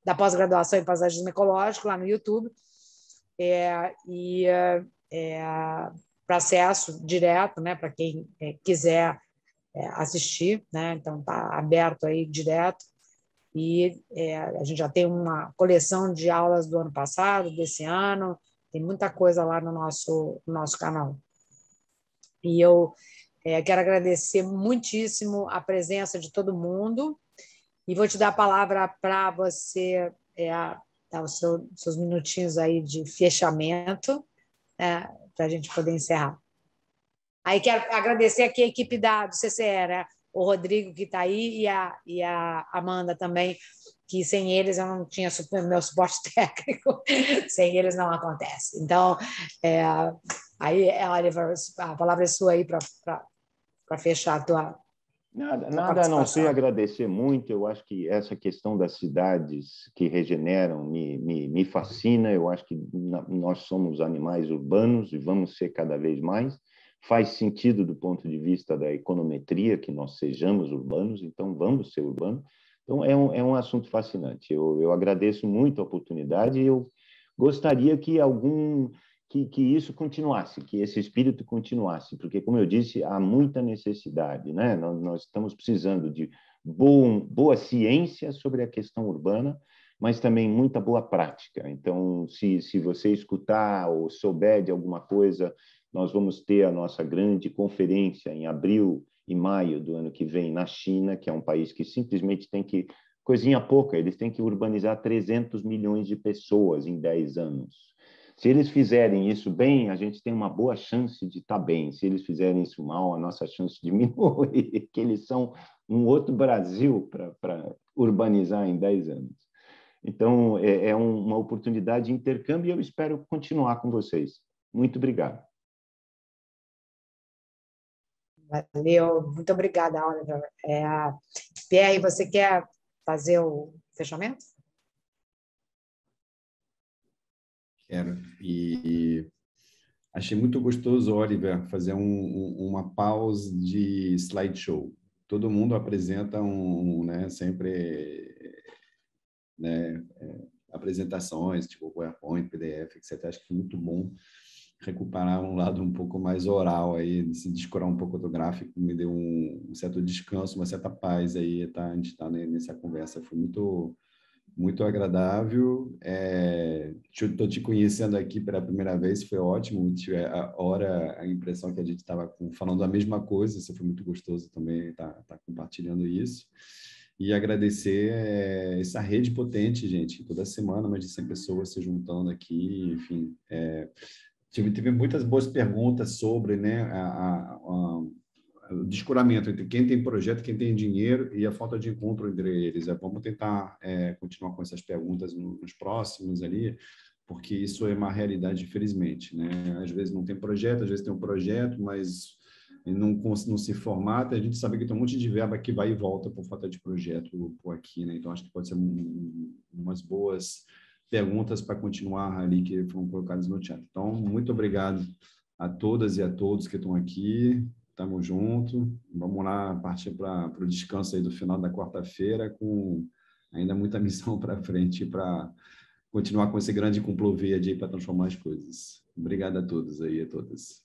da pós-graduação em paisagismo ecológico, lá no YouTube, para acesso direto, né? Para quem quiser assistir, né? Então está aberto aí direto. E a gente já tem uma coleção de aulas do ano passado, desse ano, tem muita coisa lá no nosso canal. E eu quero agradecer muitíssimo a presença de todo mundo e vou te dar a palavra para você dar os seus minutinhos aí de fechamento, para a gente poder encerrar. Aí quero agradecer aqui a equipe do CCE, né? O Rodrigo, que está aí, e a Amanda também, que sem eles eu não tinha meu suporte técnico, sem eles não acontece. Então, aí, Oliver, a palavra é sua aí para fechar a tua Nada a não ser agradecer muito. Eu acho que essa questão das cidades que regeneram me fascina. Eu acho que nós somos animais urbanos e vamos ser cada vez mais. Faz sentido do ponto de vista da econometria que nós sejamos urbanos, então vamos ser urbanos. Então é um assunto fascinante. Eu agradeço muito a oportunidade e eu gostaria que isso continuasse, que esse espírito continuasse, porque, como eu disse, há muita necessidade, né? Nós estamos precisando de boa ciência sobre a questão urbana, mas também muita boa prática. Então, se você escutar ou souber de alguma coisa, nós vamos ter a nossa grande conferência em abril e maio do ano que vem na China, que é um país que simplesmente tem que, coisinha pouca, eles têm que urbanizar 300 milhões de pessoas em 10 anos. Se eles fizerem isso bem, a gente tem uma boa chance de estar bem. Se eles fizerem isso mal, a nossa chance diminui, que eles são um outro Brasil para urbanizar em 10 anos. Então, é uma oportunidade de intercâmbio e eu espero continuar com vocês. Muito obrigado. Valeu, muito obrigada, Oliver. Pierre, você quer fazer o fechamento? Quero. E Achei muito gostoso, Oliver, fazer uma pausa de slideshow. Todo mundo apresenta né, sempre, né, apresentações, tipo PowerPoint, PDF, etc. Acho que foi muito bom recuperar um lado um pouco mais oral aí, se descorar um pouco do gráfico, me deu um certo descanso, uma certa paz aí, tá? A gente está nessa conversa, foi muito agradável. Estou te conhecendo aqui pela primeira vez, foi ótimo. Tive a impressão que a gente estava falando a mesma coisa, isso foi muito gostoso também estar compartilhando isso. E agradecer essa rede potente, gente, toda semana mais de 100 pessoas se juntando aqui, enfim. Tive muitas boas perguntas sobre, né, o descolamento entre quem tem projeto, quem tem dinheiro e a falta de encontro entre eles. Vamos tentar continuar com essas perguntas nos próximos ali, porque isso é uma realidade, infelizmente, né? Às vezes não tem projeto, às vezes tem um projeto, mas não se formata. A gente sabe que tem um monte de verba que vai e volta por falta de projeto por aqui, né? Então, acho que pode ser umas boas perguntas para continuar ali que foram colocadas no chat. Então, muito obrigado a todas e a todos que estão aqui. Estamos juntos. Vamos lá partir para o descanso aí do final da quarta-feira, com ainda muita missão para frente para continuar com esse grande complô verde aí para transformar as coisas. Obrigado a todos aí e a todas.